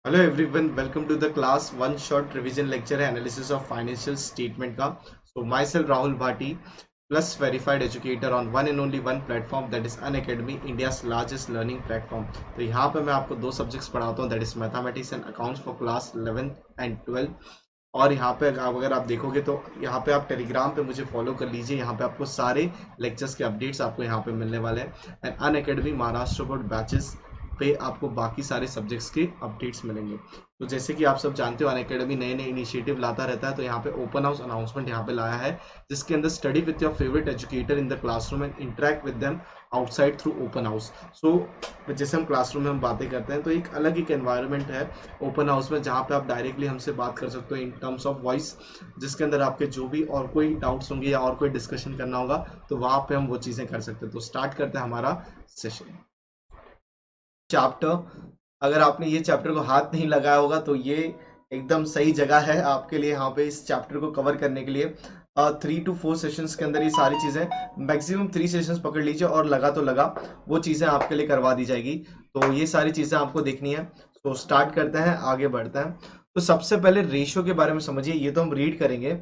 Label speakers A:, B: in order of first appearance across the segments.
A: Hello everyone, welcome to the class one shot revision lecture है analysis of financial statement का। So माई सेल्फ Rahul Bhati, plus verified educator on one and only one platform that is Unacademy, India's largest learning platform. तो यहाँ पे मैं आपको दो सब्जेक्ट्स पढ़ाता हूँ, that is mathematics and accounts for class 11th and 12th। और यहाँ पे अगर आप देखोगे तो यहाँ पे आप टेलीग्राम पे मुझे फॉलो कर लीजिए। यहाँ पे आपको सारे लेक्चर्स के अपडेट्स आपको यहाँ पे मिलने वाले हैं and Unacademy Maharashtra board batches पे आपको बाकी सारे सब्जेक्ट्स के अपडेट्स मिलेंगे। तो जैसे कि आप सब जानते हो, अनअकैडमी नए नए इनिशिएटिव लाता रहता है। तो यहाँ पे ओपन हाउस अनाउंसमेंट यहाँ पे लाया है, जिसके अंदर study with your favourite educator in the classroom and interact with them outside through open house. So जैसे हम क्लासरूम में हम बातें करते हैं, तो एक अलग एक एनवायरनमेंट है ओपन हाउस में, जहाँ पे आप डायरेक्टली हमसे बात कर सकते हो इन टर्म्स ऑफ वॉइस, जिसके अंदर आपके जो भी और कोई डाउट्स होंगे या और कोई डिस्कशन करना होगा तो वहाँ पे हम वो चीज़ें कर सकते हैं। तो स्टार्ट करते हैं हमारा सेशन। चैप्टर, अगर आपने ये चैप्टर को हाथ नहीं लगाया होगा तो ये एकदम सही जगह है आपके लिए यहाँ पे इस चैप्टर को कवर करने के लिए। 3 to 4 सेशंस के अंदर ये सारी चीज़ें, मैक्सिमम 3 सेशंस पकड़ लीजिए और लगा तो लगा वो चीज़ें आपके लिए करवा दी जाएगी। तो ये सारी चीज़ें आपको देखनी है। तो स्टार्ट करते हैं, आगे बढ़ते हैं। तो सबसे पहले रेशियो के बारे में समझिए, ये तो हम रीड करेंगे।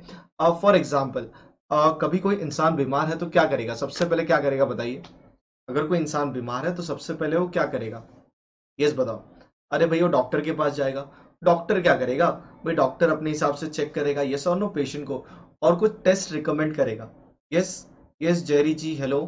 A: फॉर एग्जाम्पल, कभी कोई इंसान बीमार है तो क्या करेगा? सबसे पहले क्या करेगा बताइए? अगर कोई इंसान बीमार है तो सबसे पहले वो क्या करेगा? यस बताओ। अरे भाई वो डॉक्टर के पास जाएगा। डॉक्टर क्या करेगा भाई? डॉक्टर अपने हिसाब से चेक करेगा, यस और नो, पेशेंट को, और कुछ टेस्ट रिकमेंड करेगा। यस, यस जेरी जी, हेलो।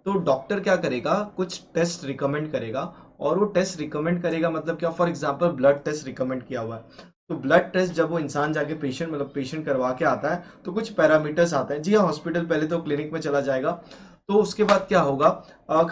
A: तो डॉक्टर क्या करेगा? कुछ टेस्ट रिकमेंड करेगा। और वो टेस्ट रिकमेंड करेगा मतलब क्या? For example blood test recommend किया हुआ है, तो ब्लड टेस्ट जब वो इंसान जाके पेशेंट मतलब पेशेंट करवा के आता है तो कुछ पैरामीटर्स आते हैं। जी हाँ, हॉस्पिटल पहले तो क्लिनिक में चला जाएगा। तो उसके बाद क्या होगा?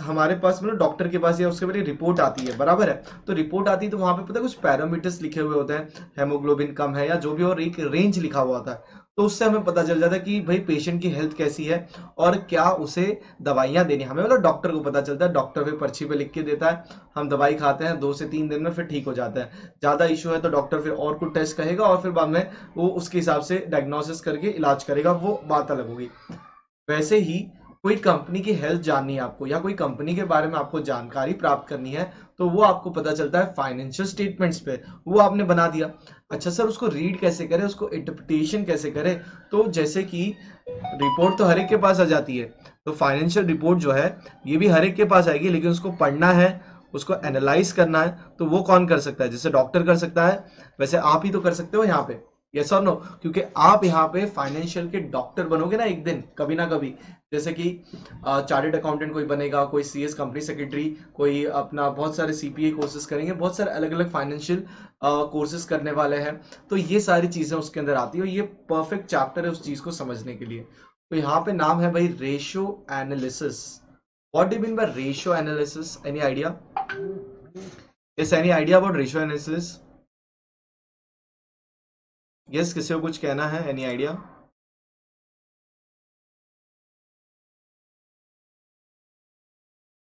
A: हमारे पास मतलब डॉक्टर के पास या उसके बाद रिपोर्ट आती है, बराबर है। तो रिपोर्ट आती है तो वहां पे पता है कुछ पैरामीटर्स लिखे हुए होते हैं, हेमोग्लोबिन कम है या जो भी, और एक रेंज लिखा हुआ होता है। तो उससे हमें पता चल जाता है कि भाई पेशेंट की हेल्थ कैसी है और क्या उसे दवाइयां देनी, हमें मतलब डॉक्टर को पता चलता है। डॉक्टर फिर पर्ची पे लिख के देता है, हम दवाई खाते हैं, 2 से 3 दिन में फिर ठीक हो जाता है। ज्यादा इशू है तो डॉक्टर फिर और कुछ टेस्ट कहेगा और फिर बाद में वो उसके हिसाब से डायग्नोसिस करके इलाज करेगा, वो बात अलग होगी। वैसे ही कोई कंपनी की हेल्थ जाननी है आपको या कोई कंपनी के बारे में आपको जानकारी प्राप्त करनी है, तो वो आपको पता चलता है फाइनेंशियल स्टेटमेंट्स पे। वो आपने बना दिया। अच्छा सर, उसको रीड कैसे करें, उसको इंटरप्रिटेशन कैसे करें? तो जैसे कि रिपोर्ट तो हर एक के पास आ जाती है, तो फाइनेंशियल रिपोर्ट जो है ये भी हर एक के पास आएगी, लेकिन उसको पढ़ना है, उसको एनालाइज करना है, तो वो कौन कर सकता है? जैसे डॉक्टर कर सकता है, वैसे आप ही तो कर सकते हो यहाँ पे। Yes or no? क्योंकि आप यहाँ पे फाइनेंशियल के डॉक्टर बनोगे ना एक दिन, कभी ना कभी। जैसे कि चार्टेड अकाउंटेंट कोई बनेगा, कोई सीएस कंपनी सेक्रेटरी, कोई अपना बहुत सारे सीपीए कोर्सेज करेंगे, बहुत सारे अलग अलग फाइनेंशियल कोर्सेज करने वाले हैं। तो ये सारी चीजें उसके अंदर आती है और ये परफेक्ट चैप्टर है उस चीज को समझने के लिए। तो यहाँ पे नाम है भाई ratio analysis. What do you mean by ratio analysis? Any idea? Yes, any idea about ratio analysis? Yes, किसी को कुछ कहना है? Any idea?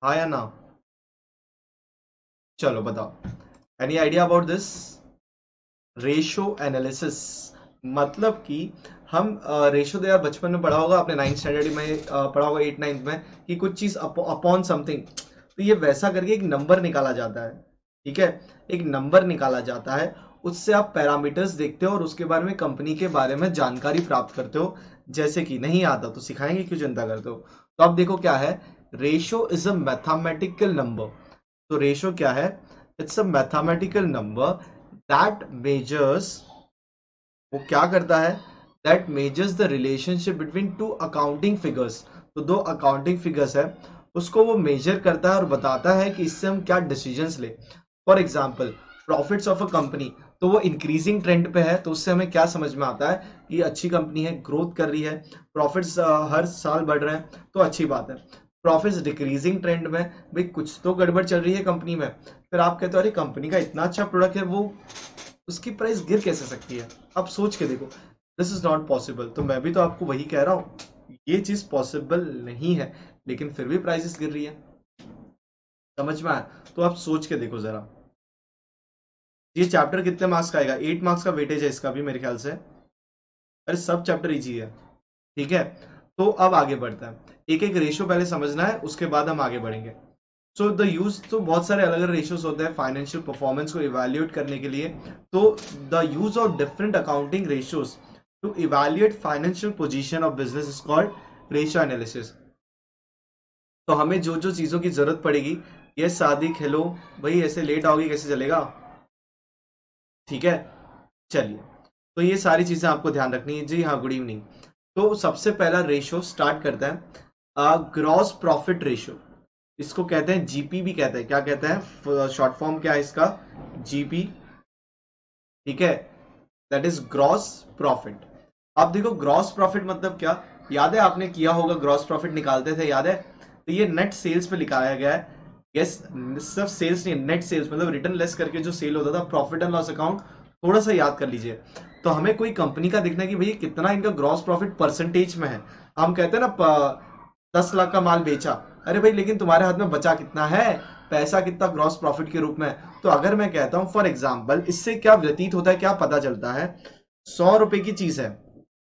A: हाँ या ना? चलो बताओ, any idea about this ratio analysis? मतलब कि हम रेशियो तो यार बचपन में पढ़ा होगा, आपने 9th स्टैंडर्ड में पढ़ा होगा, 8th 9th में, कि कुछ चीज अपॉन समथिंग, तो ये वैसा करके एक नंबर निकाला जाता है। ठीक है, एक नंबर निकाला जाता है, उससे आप पैरामीटर्स देखते हो और उसके बारे में, कंपनी के बारे में जानकारी प्राप्त करते हो। जैसे कि नहीं आता तो सिखाएंगे, क्यों चिंता करते हो? तो आप देखो क्या है, ratio is a mathematical number. तो रेशियो क्या है? It's a mathematical number that measures, वो क्या करता है? That measures the relationship between to accounting figures. तो दो अकाउंटिंग फिगर्स है, उसको वो मेजर करता है और बताता है कि इससे हम क्या डिसीजंस ले। For example, profits of a company, तो वो इंक्रीजिंग ट्रेंड पे है, तो उससे हमें क्या समझ में आता है कि अच्छी कंपनी है, ग्रोथ कर रही है, प्रॉफिट्स हर साल बढ़ रहे हैं, तो अच्छी बात है। प्रॉफिट्स डिक्रीजिंग ट्रेंड में, भाई कुछ तो गड़बड़ चल रही है कंपनी में, फिर आप कहते हो अरे कंपनी का इतना अच्छा प्रोडक्ट है, वो उसकी प्राइस गिर कैसे सकती है? आप सोच के देखो, दिस इज नॉट पॉसिबल। तो मैं भी तो आपको वही कह रहा हूँ, ये चीज पॉसिबल नहीं है, लेकिन फिर भी प्राइसेस गिर रही है। समझ में आया? तो आप सोच के देखो जरा। ये चैप्टर कितने मार्क्स का आएगा? 8 मार्क्स का वेटेज है इसका भी मेरे ख्याल से। अरे सब चैप्टर इजी है। ठीक है, तो अब आगे बढ़ता है, एक एक रेशियो पहले समझना है, उसके बाद हम आगे बढ़ेंगे। सो द यूज, तो बहुत सारे अलग अलग रेशियोज होते हैं फाइनेंशियल परफॉर्मेंस को इवेल्युएट करने के लिए। तो the use of different accounting ratios to evaluate financial position of business is called ratio analysis. तो हमें जो जो चीजों की जरूरत पड़ेगी, ये सादिक हेलो भाई, ऐसे लेट आओगे कैसे चलेगा, ठीक है, चलिए। तो ये सारी चीजें आपको ध्यान रखनी है जी। हाँ, गुड इवनिंग। तो सबसे पहला रेशियो स्टार्ट करता है ग्रॉस प्रॉफिट रेशियो। इसको कहते हैं जीपी भी कहते हैं। क्या कहते हैं, शॉर्ट फॉर्म क्या है इसका, जीपी, ठीक है, दैट इज ग्रॉस प्रॉफिट। अब देखो ग्रॉस प्रॉफिट मतलब क्या, याद है आपने किया होगा, ग्रॉस प्रॉफिट निकालते थे, याद है। तो ये नेट सेल्स पे लिखाया गया है। यस, सिर्फ सेल्स नहीं, नेट सेल्स मतलब रिटर्न लेस करके जो सेल होता था, प्रॉफिट एंड लॉस अकाउंट थोड़ा सा याद कर लीजिए। तो हमें कोई कंपनी का देखना है कि भैया कितना इनका ग्रॉस प्रॉफिट परसेंटेज में है। हम कहते हैं ना 10 लाख का माल बेचा, अरे भाई लेकिन तुम्हारे हाथ में बचा कितना है, पैसा कितना ग्रॉस प्रॉफिट के रूप में। तो अगर मैं कहता हूं फॉर एग्जाम्पल, इससे क्या व्यतीत होता है, क्या पता चलता है, 100 रुपए की चीज है,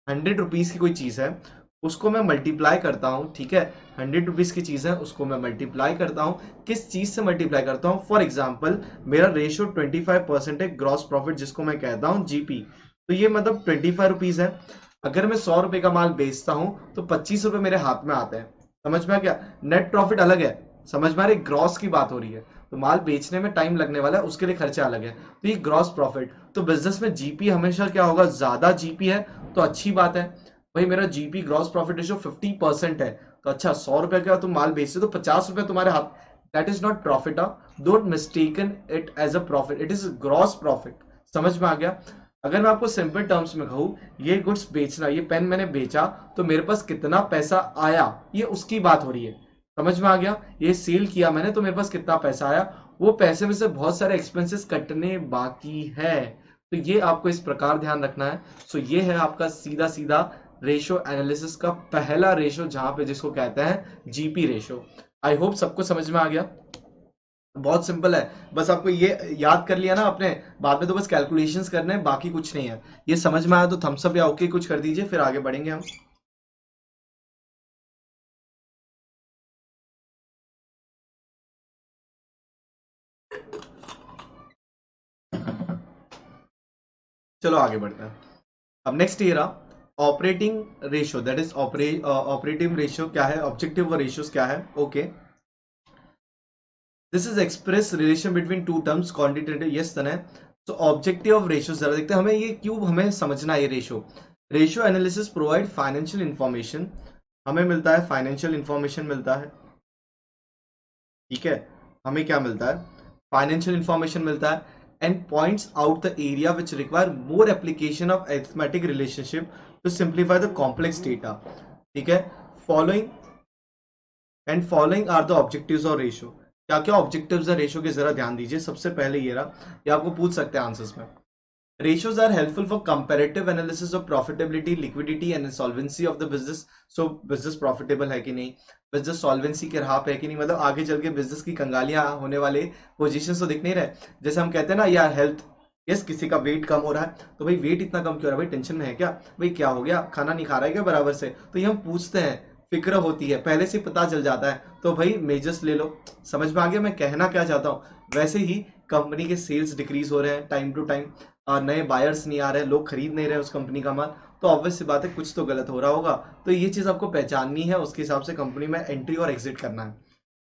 A: 100 रुपीज की कोई चीज है, उसको मैं मल्टीप्लाई करता हूं, ठीक है, 100 रुपीज की चीज है, उसको मैं मल्टीप्लाई करता हूं, किस चीज से मल्टीप्लाई करता हूं, फॉर एग्जाम्पल मेरा रेशियो 25% है ग्रॉस प्रॉफिट, जिसको मैं कहता हूं जीपी। तो ये मतलब 25 रुपीज है। अगर मैं 100 रुपए का माल बेचता हूं तो 25 रुपए मेरे हाथ में आते हैं। समझ में आ गया, नेट प्रॉफिट अलग है, समझ में आ रही, ग्रॉस की बात हो रही है। तो माल बेचने में टाइम लगने वाला है, उसके लिए खर्चा अलग है। तो ये ग्रॉस प्रॉफिट। तो बिजनेस में जीपी हमेशा क्या होगा, ज्यादा जीपी है तो अच्छी बात है। भाई मेरा जीपी ग्रॉस प्रॉफिट रेशियो 50% है, तो अच्छा 100 रुपए का तुम माल बेचते तो 50 रुपए तुम्हारे हाथ, that is not profit. Don't mistaken it as a profit, it is gross profit. समझ में आ गया। अगर मैं आपको सिंपल टर्म्स में कहूं, ये गुड्स बेचना, ये पेन मैंने बेचा तो मेरे पास कितना पैसा आया, ये उसकी बात हो रही है। समझ में आ गया, ये सेल किया मैंने तो मेरे पास कितना पैसा आया, वो पैसे में से बहुत सारे एक्सपेंसेस कटने बाकी है। तो ये आपको इस प्रकार ध्यान रखना है। सो ये है आपका सीधा सीधा रेशो एनालिसिस का पहला रेशो, जहां पे जिसको कहते हैं जीपी रेशो। आई होप सबको समझ में आ गया। बहुत सिंपल है, बस आपको ये याद कर लिया ना आपने, बाद में तो बस कैलकुलेशंस करने हैं, बाकी कुछ नहीं है। ये समझ में आया तो थम्स अप या ओके कुछ कर दीजिए, फिर आगे बढ़ेंगे हम। चलो आगे बढ़ते हैं। अब नेक्स्ट ये रहा operating ratio, that is operating ratio क्या है, ऑब्जेक्टिव रेशियोज क्या है, okay. This is express relation between two terms quantitative, yes तने। तो ऑब्जेक्टिव ऑफ रेशियो जरा देखते हैं, हमें ये क्यों हमें समझना है ये ratio. Ratio analysis provide financial information, हमें मिलता है फाइनेंशियल इंफॉर्मेशन मिलता है, ठीक है। हमें क्या मिलता है, फाइनेंशियल इंफॉर्मेशन मिलता है, and points out the area which require more application of arithmetic relationship to simplify the complex data, ठीक है। Following and following are the objectives of ratio. क्या क्या ऑब्जेक्टिव्स है रेशियो के, जरा ध्यान दीजिए। सबसे पहले ये रहा, ये आपको पूछ सकते हैं आंसर्स में। Ratios are helpful for comparative analysis of profitability, liquidity and solvency of the business. So business profitable है कि नहीं, business solvency के राह पे है कि नहीं, मतलब आगे चल के business की कंगालियां होने वाले पोजीशंस तो दिख नहीं रहे। जैसे हम कहते हैं ना यार हेल्थ, यस किसी का वेट कम हो रहा है, तो भाई वेट इतना कम क्यों हो रहा है, भाई टेंशन में है क्या, भाई क्या हो गया, खाना नहीं खा रहा है क्या बराबर से, तो ये हम पूछते हैं, फिक्र होती है, पहले से पता चल जाता है, तो भाई मेजर्स ले लो। समझ में आ गया मैं कहना क्या चाहता हूँ। वैसे ही कंपनी के सेल्स डिक्रीज हो रहे हैं टाइम टू टाइम, नए बायर्स नहीं आ रहे, लोग खरीद नहीं रहे उस कंपनी का माल, तो ऑब्वियस सी बात है कुछ तो गलत हो रहा होगा। तो ये चीज आपको पहचाननी है, उसके हिसाब से कंपनी में एंट्री और एग्जिट करना है।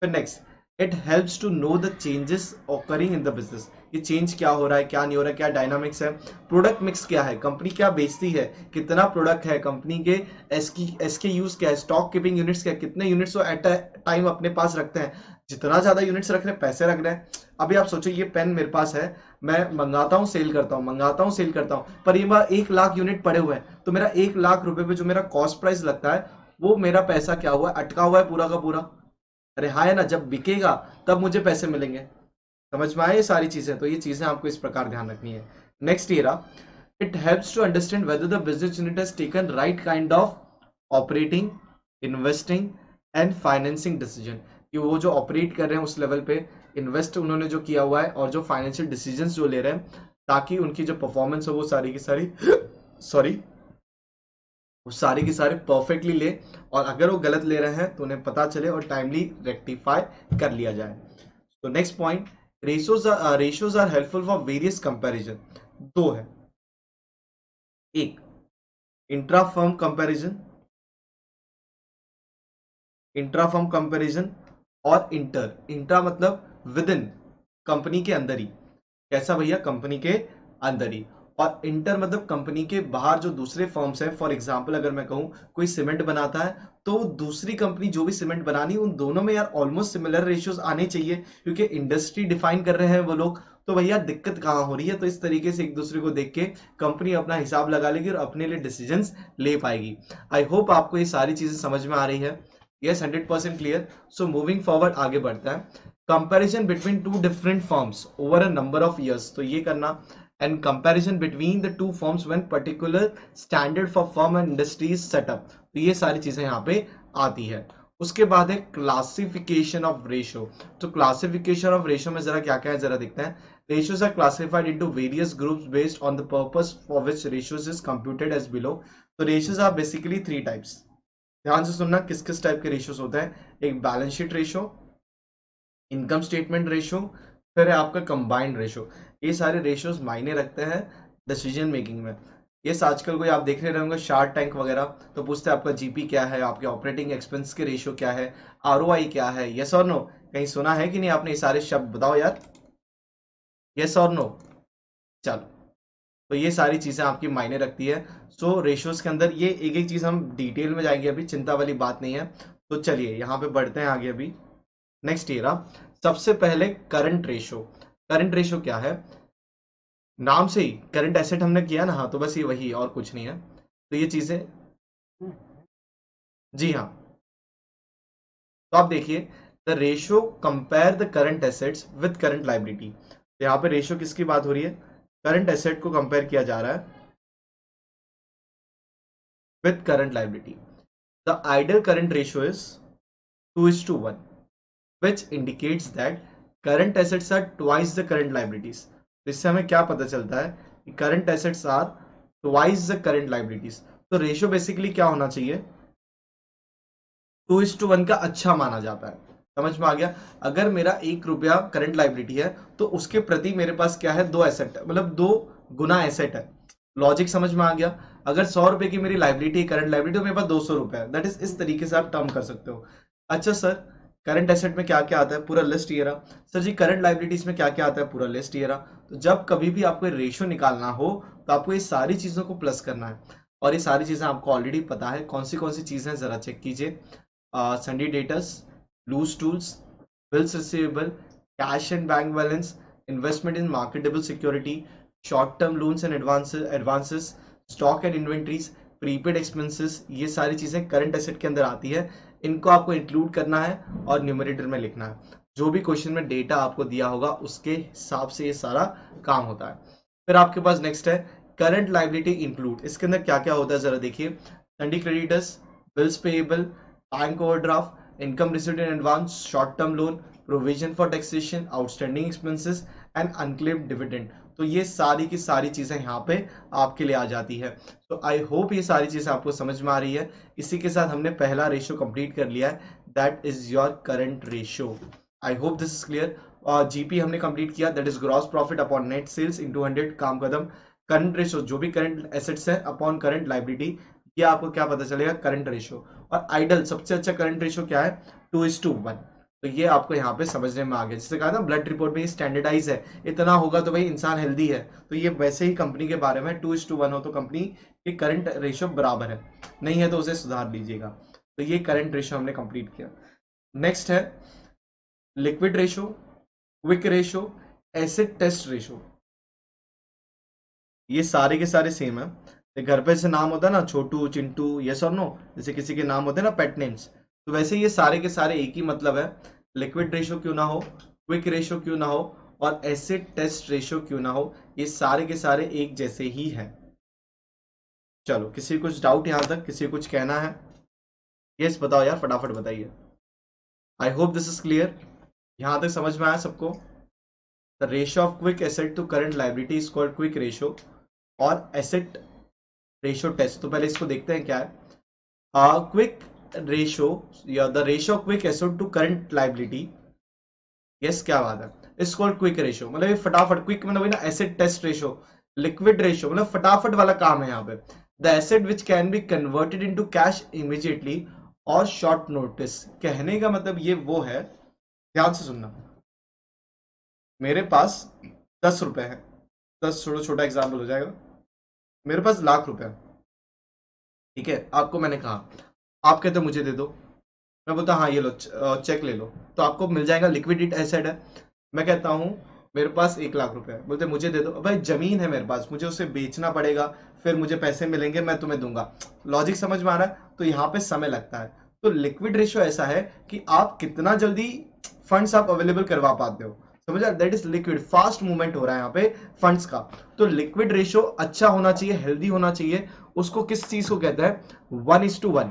A: फिर next, it helps to know the changes occurring in the business, ये चेंज क्या हो रहा है, क्या नहीं हो रहा है, क्या डायनामिक्स है, प्रोडक्ट मिक्स क्या है, कंपनी क्या बेचती है, कितना प्रोडक्ट है, कंपनी के एसके यूज क्या है, स्टॉक कीपिंग यूनिट्स क्या है, कितने यूनिट्स वो एट अ टाइम अपने पास रखते हैं, जितना ज्यादा यूनिट्स रख रहे हैं पैसे रख रहे हैं। अभी आप सोचो ये पेन मेरे पास है, मैं मंगाता हूँ सेल करता हूँ, मंगाता हूँ सेल करता हूँ, पर ये बार 1 लाख यूनिट पड़े हुए हैं, तो मेरा 1 लाख रुपए पे जो मेरा कॉस्ट प्राइस लगता है, वो मेरा पैसा क्या हुआ है, अटका हुआ है पूरा का पूरा। अरे हाँ है ना, जब बिकेगा तब मुझे पैसे मिलेंगे। समझ में आए ये सारी चीजें, तो ये चीजें आपको इस प्रकार ध्यान रखनी है। नेक्स्ट ये रहा, it helps to understand whether the business unit has taken right kind of operating, investing and financing decision, कि वो जो ऑपरेट कर रहे हैं उस लेवल पे, इन्वेस्ट उन्होंने जो किया हुआ है, और जो फाइनेंशियल डिसीजंस जो ले रहे हैं, ताकि उनकी जो परफॉर्मेंस हो वो सारी की सारी सॉरी वो सारे के सारे परफेक्टली ले, और अगर वो गलत ले रहे हैं तो उन्हें पता चले और टाइमली रेक्टिफाई कर लिया जाए। तो next point, ratios are helpful for various comparison. दो है, एक intra firm comparison, intra firm comparison, और इंट्रा मतलब विद इन, कंपनी के अंदर ही। कैसा भैया? कंपनी के अंदर ही। और इंटर मतलब कंपनी के बाहर जो दूसरे फर्म्स हैं। फॉर एग्जांपल अगर मैं कहूं कोई सीमेंट बनाता है, तो दूसरी कंपनी जो भी सीमेंट बनानी, उन दोनों में यार ऑलमोस्ट सिमिलर रेशियोज आने चाहिए, क्योंकि इंडस्ट्री डिफाइन कर रहे हैं वो लोग। तो भैया दिक्कत कहाँ हो रही है? तो इस तरीके से एक दूसरे को देख के कंपनी अपना हिसाब लगा लेगी और अपने लिए डिसीजंस ले पाएगी। आई होप आपको ये सारी चीजें समझ में आ रही है। Yes, 100% clear. So moving forward, आगे बढ़ता है। Comparison between two different firms over a number of years, तो ये करना। And comparison between the two firms when particular standard for firm and industry is setup, तो ये सारी चीजें यहाँ पे आती है। उसके बाद है क्लासिफिकेशन ऑफ रेशियो। तो क्लासिफिकेशन ऑफ रेशियो में जरा क्या क्या है जरा देखते हैं। Ratios are classified into various groups based on the purpose for which ratios is computed as below. तो ratios are basically three types. ध्यान से सुनना किस किस टाइप के रेशियोज होते हैं। एक balance sheet ratio, income statement ratio, फिर है आपका कंबाइंड रेशियो। ये सारे रेशियोज मायने रखते हैं डिसीजन मेकिंग में। ये आजकल कोई आप देख रहे होंगे शार्क टैंक वगैरह, तो पूछते हैं आपका जीपी क्या है, आपके ऑपरेटिंग एक्सपेंस के रेशियो क्या है, आरओआई क्या है। Yes or no? कहीं सुना है कि नहीं आपने ये सारे शब्द? बताओ यार, यस और नो। चलो, तो ये सारी चीजें आपकी मायने रखती है। सो रेशियोज के अंदर ये एक एक चीज हम डिटेल में जाएंगे, अभी चिंता वाली बात नहीं है। तो चलिए यहाँ पे बढ़ते हैं आगे। अभी नेक्स्ट ईयर, सबसे पहले करंट रेशियो। करंट रेशियो क्या है? नाम से ही करंट एसेट हमने किया ना, हाँ, तो बस ये वही, और कुछ नहीं है। तो ये चीजें, जी हाँ। तो आप देखिए, the ratio compare the current assets with current liability. तो यहाँ पे रेशियो किसकी बात हो रही है? करंट एसेट को कंपेयर किया जा रहा है with current liability. The ideal current ratio is 2:1, which indicates that current assets are twice the current liabilities. तो इससे हमें क्या पता चलता है कि current assets are twice the current liabilities. तो रेशियो बेसिकली क्या होना चाहिए? 2:1 का अच्छा माना जाता है। समझ में आ गया? अगर मेरा 1 रुपया करंट लाइबिलिटी है, तो उसके प्रति मेरे पास क्या है? 2 एसेट, मतलब 2 गुना एसेट है। लॉजिक समझ में आ गया? अगर 100 रुपए की मेरी लाइबिलिटी, करंट लाइबिलिटी, तो मेरे पास 200 रुपए है। दैट इज, इस तरीके से आप टर्म कर सकते हो। अच्छा सर, करंट एसेट में क्या क्या आता है? पूरा लिस्ट ये रहा। सर जी, करंट लाइबिलिटीज में क्या क्या आता है? पूरा लिस्ट ये रहा। तो जब कभी भी आपको रेशियो निकालना हो, तो आपको ये सारी चीजों को प्लस करना है। और ये सारी चीजें आपको ऑलरेडी पता है कौन सी चीजें हैं, जरा चेक कीजिए। Sunday debtors, loose tools, bills receivable, cash and bank balance, investment in marketable security, short-term loans and advances, stock and inventories, prepaid expenses, ये सारी चीजें करंट एसेट के अंदर आती है। इनको आपको इंक्लूड करना है और न्यूमरेटर में लिखना है। जो भी क्वेश्चन में डेटा आपको दिया होगा उसके हिसाब से ये सारा काम होता है। फिर आपके पास नेक्स्ट है करंट लाइबिलिटी इंक्लूड। इसके अंदर क्या क्या होता है जरा देखिए। सन्डी creditors, bills payable, bank overdraft, income received in advance, short term loan, provision for taxation, outstanding expenses and unclaimed dividend. तो ये सारी की सारी चीजें यहाँ पे आपके लिए आ जाती है। तो आई होप ये सारी चीजें आपको समझ में आ रही है। इसी के साथ हमने पहला रेशियो कंप्लीट कर लिया है, that is your current ratio. I hope this is clear. और जीपी हमने कंप्लीट किया, that is gross profit upon net sales into 100, काम खत्म। करंट रेशियो, जो भी करंट एसेट्स है अपॉन करंट लाइबिलिटी, ये आपको क्या पता चलेगा? Current ratio. और आइडल सबसे अच्छा करंट रेशियो क्या है? 2:1। तो ये आपको यहाँ पे समझने में आ गया। जैसे कहा था ब्लड रिपोर्ट में स्टैंडर्डाइज है, इतना होगा तो भाई इंसान हेल्दी है। तो ये वैसे ही कंपनी के बारे में 2:1 हो तो कंपनी की करंट रेशियो बराबर है, नहीं है तो उसे सुधार लीजिएगा। तो ये करंट रेशियो हमने कंप्लीट किया। नेक्स्ट है liquid ratio, quick ratio, acid test ratio. ये सारे के सारे सेम है। घर पे से नाम होता है ना, छोटू, चिंटू, यस और नो, जैसे किसी के नाम होते हैं ना पेट नेम्स, तो वैसे ये सारे के सारे एक ही मतलब है। लिक्विड रेशियो क्यों ना हो, क्विक रेशियो क्यों ना हो, और एसिड टेस्ट रेशियो क्यों ना हो, ये सारे के सारे एक जैसे ही हैं। चलो, किसी कुछ डाउट यहां तक? किसी कुछ कहना है? यस बताओ यार, फटाफट बताइए। I hope this is clear. यहां तक समझ में आया सबको? The ratio of quick asset to current liability is called quick ratio, और एसेट रेशो टेस्ट। तो पहले इसको देखते हैं क्या है। क्विक रेशो या the ratio quick asset to current liability. Yes, क्या बात है। इट्स कॉल्ड क्विक रेशो, मतलब ये फटाफट, क्विक मतलब ना asset test ratio, liquid ratio मतलब फटाफट वाला काम है यहाँ पे। The asset which can be converted into cash immediately or short notice. कहने का मतलब ये वो है, ध्यान से सुनना। मेरे पास 10 रुपए है, 10 छोटा छोटा एग्जाम्पल हो जाएगा। मेरे पास लाख रुपए है, ठीक है। आपको मैंने कहा, आप कहते मुझे दे दो, मैं बोलता हाँ ये लो चेक ले लो, तो आपको मिल जाएगा, लिक्विड एसेट है। मैं कहता हूँ मेरे पास 1 लाख रुपए है, बोलते मुझे दे दो, भाई जमीन है मेरे पास, मुझे उसे बेचना पड़ेगा, फिर मुझे पैसे मिलेंगे, मैं तुम्हें दूंगा। लॉजिक समझ में आ रहा है? तो यहाँ पे समय लगता है। तो लिक्विड रेशियो ऐसा है कि आप कितना जल्दी फंड्स आप अवेलेबल करवा पाते हो, समझा? That is liquid, fast movement हो रहा है यहाँ पे फंड्स का। तो लिक्विड रेशियो अच्छा होना चाहिए, हेल्दी होना चाहिए। उसको किस चीज को कहते हैं? 1:1।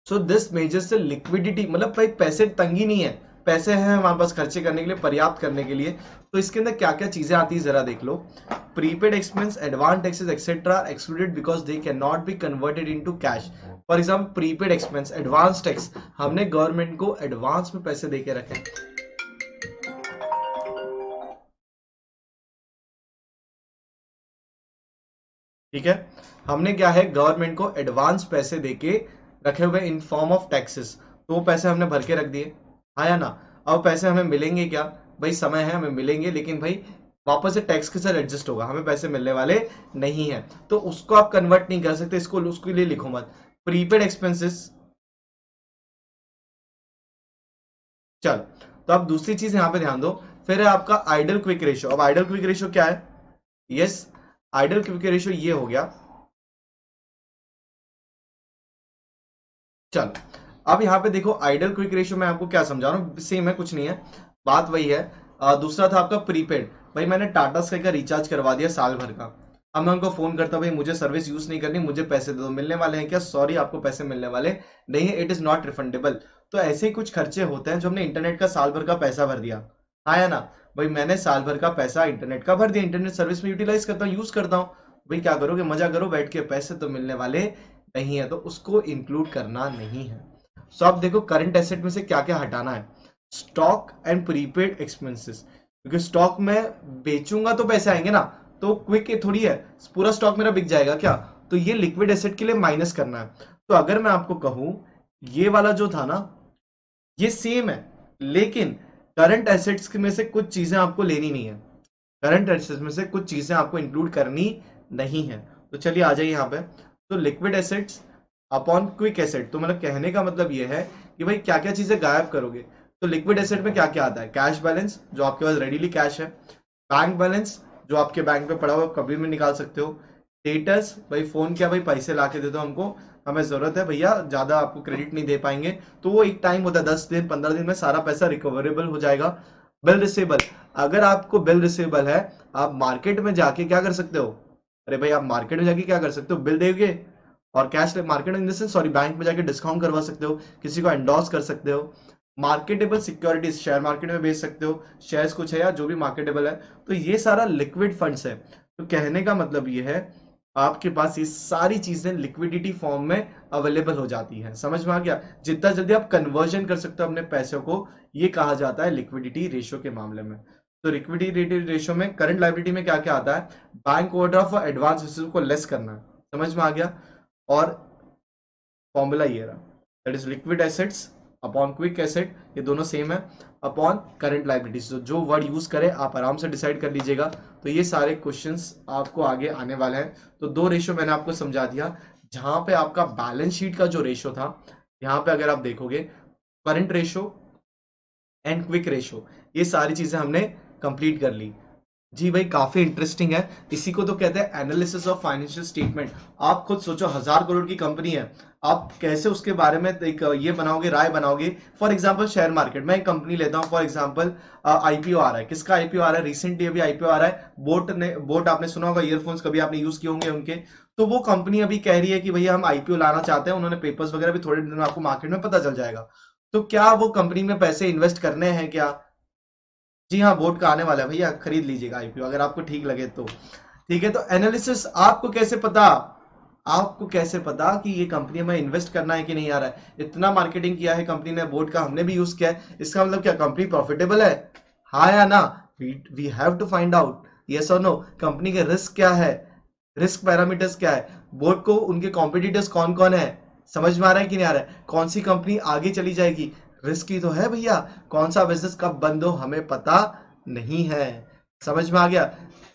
A: So this measures the liquidity, मतलब भाई पैसे तंगी नहीं है, पैसे हैं हमारे पास खर्चे करने के लिए, पर्याप्त करने के लिए। तो इसके अंदर क्या क्या चीजें आती है जरा देख लो। Prepaid expense, advance taxes etcetera excluded because they can not be converted into cash. For example prepaid expense, advance tax, हमने गवर्नमेंट को एडवांस में पैसे दे के रखे, ठीक है। हमने क्या है, गवर्नमेंट को एडवांस पैसे देके रखे हुए इन फॉर्म ऑफ टैक्सेस, तो वो पैसे हमने भर के रख दिए, हाँ या ना। अब पैसे हमें मिलेंगे क्या? भाई समय है, हमें मिलेंगे, लेकिन भाई वापस से टैक्स के साथ एडजस्ट होगा, हमें पैसे मिलने वाले नहीं है। तो उसको आप कन्वर्ट नहीं कर सकते, इसको उसके लिए लिखो मत, प्रीपेड एक्सपेंसेस। चलो, तो अब दूसरी चीज यहां पे ध्यान दो, फिर है आपका आइडल क्विक रेशियो। अब आइडल क्विक रेशियो क्या है? यस, आइडल क्विक रेशियो ये हो गया। चलो, अब यहाँ पे देखो आइडल क्विक रेशियो मैं आपको क्या समझा रहा हूँ, सेम है, कुछ नहीं है, बात वही है। दूसरा था आपका प्रीपेड। भाई मैंने टाटा स्काई का रिचार्ज करवा दिया साल भर का, अब मैं उनको फोन करता हूँ, भाई मुझे सर्विस यूज नहीं करनी, मुझे पैसे दे दो। मिलने वाले हैं क्या? सॉरी, आपको पैसे मिलने वाले नहीं है, इट इज नॉट रिफंडेबल। तो ऐसे ही कुछ खर्चे होते हैं जो हमने इंटरनेट का साल भर का पैसा भर दिया, हाँ या ना। भाई मैंने साल भर का पैसा इंटरनेट का भर दिया, इंटरनेट सर्विस में यूटिलाइज करता हूँ, यूज करता हूँ। भाई क्या करोगे? मजा करो बैठ के, पैसे तो मिलने वाले नहीं है, तो उसको इंक्लूड करना नहीं है। सो आप देखो करंट एसेट में से क्या क्या हटाना है। स्टॉक एंड प्रीपेड एक्सपेंसेस, क्योंकि स्टॉक में बेचूंगा तो पैसे आएंगे ना, तो क्विक थोड़ी है पूरा स्टॉक मेरा बिक जाएगा क्या? तो ये लिक्विड एसेट के लिए माइनस करना है। तो अगर मैं आपको कहूं, ये वाला जो था ना, ये सेम है, लेकिन करंट एसेट्स में से कुछ चीजें आपको लेनी नहीं है, करंट एसेट्स में से कुछ चीजें आपको इंक्लूड करनी नहीं है। तो चलिए आ जाइए यहाँ पे। तो liquid assets upon quick asset, तो मतलब कहने का मतलब ये है कि भाई क्या क्या चीजें गायब करोगे। तो लिक्विड एसेट में क्या क्या आता है? कैश बैलेंस, जो आपके पास रेडीली कैश है। बैंक बैलेंस, जो आपके बैंक में पड़ा हुआ कभी भी निकाल सकते हो। स्टेटस, भाई फोन किया, भाई पैसे ला के दे दो हमको, हमें जरूरत है भैया, ज्यादा आपको क्रेडिट नहीं दे पाएंगे, तो वो एक टाइम होता है, 10 दिन 15 दिन में सारा पैसा रिकवरेबल हो जाएगा। बिल रिसेबल, अगर आपको बिल रिसेबल है, आप मार्केट में जाके क्या कर सकते हो? अरे भाई आप मार्केट में जाके क्या कर सकते हो? बिल देगे और cash, market in the sense sorry, bank में जाके डिस्काउंट करवा सकते हो, किसी को एंडोर्स कर सकते हो। मार्केटेबल सिक्योरिटीज, शेयर मार्केट में बेच सकते हो, शेयर्स कुछ है या जो भी मार्केटेबल है, तो ये सारा लिक्विड फंड्स है। तो कहने का मतलब ये है, आपके पास ये सारी चीजें लिक्विडिटी फॉर्म में अवेलेबल हो जाती हैं। समझ में आ गया? जितना जल्दी आप कन्वर्जन कर सकते हो अपने पैसों को, ये कहा जाता है लिक्विडिटी रेशियो के मामले में। तो लिक्विडिटी रेशियो में करंट लायबिलिटी में क्या क्या आता है? बैंक ओवरड्राफ्ट और एडवांस रिसीव को लेस करना है। समझ में आ गया? और फॉर्मूला ये रहा, that is liquid assets upon quick asset, ये दोनों सेम है, अपॉन करंट लायबिलिटीज। तो जो वर्ड यूज करें आप आराम से डिसाइड कर लीजिएगा। तो ये सारे क्वेश्चंस आपको आगे आने वाले हैं। तो दो रेशियो मैंने आपको समझा दिया, जहां पे आपका बैलेंस शीट का जो रेशियो था, यहाँ पे अगर आप देखोगे current ratio and quick ratio, ये सारी चीजें हमने कंप्लीट कर ली। जी भाई, काफी इंटरेस्टिंग है, इसी को तो कहते हैं एनालिसिस ऑफ फाइनेंशियल स्टेटमेंट। आप खुद सोचो, 1000 करोड़ की कंपनी है, आप कैसे उसके बारे में एक ये बनाओगे, राय बनाओगे। फॉर एग्जांपल शेयर मार्केट, मैं एक कंपनी लेता हूं, फॉर एग्जांपल आईपीओ आ रहा है, किसका आईपीओ आ रहा है? रिसेंटली अभी आईपीओ आ रहा है, बोट आपने सुना होगा, ईयरफोन्स कभी आपने यूज किए होंगे उनके। तो वो कंपनी अभी कह रही है कि भैया हम आईपीओ लाना चाहते हैं, उन्होंने पेपर्स वगैरह भी थोड़े दिन में आपको मार्केट में पता चल जाएगा। तो क्या वो कंपनी में पैसे इन्वेस्ट करने हैं क्या? जी हाँ, बोट का आने वाला है भैया, खरीद लीजिएगा आईपीओ अगर आपको ठीक लगे तो। ठीक है, तो एनालिसिस आपको कैसे पता कि ये कंपनी में इन्वेस्ट करना है कि नहीं आ रहा है? इतना मार्केटिंग किया है कंपनी ने, बोर्ड का हमने भी यूज किया है, इसका मतलब क्या कंपनी प्रॉफिटेबल है? हाँ या ना? We have to find out yes or no. Company के रिस्क क्या है, रिस्क पैरामीटर्स क्या है, बोर्ड को उनके कॉम्पिटिटर्स कौन कौन है समझ में आ रहा है कि नहीं आ रहा है, कौन सी कंपनी आगे चली जाएगी, रिस्क ही तो है भैया। कौन सा बिजनेस कब बंद हो हमें पता नहीं है। समझ में आ गया?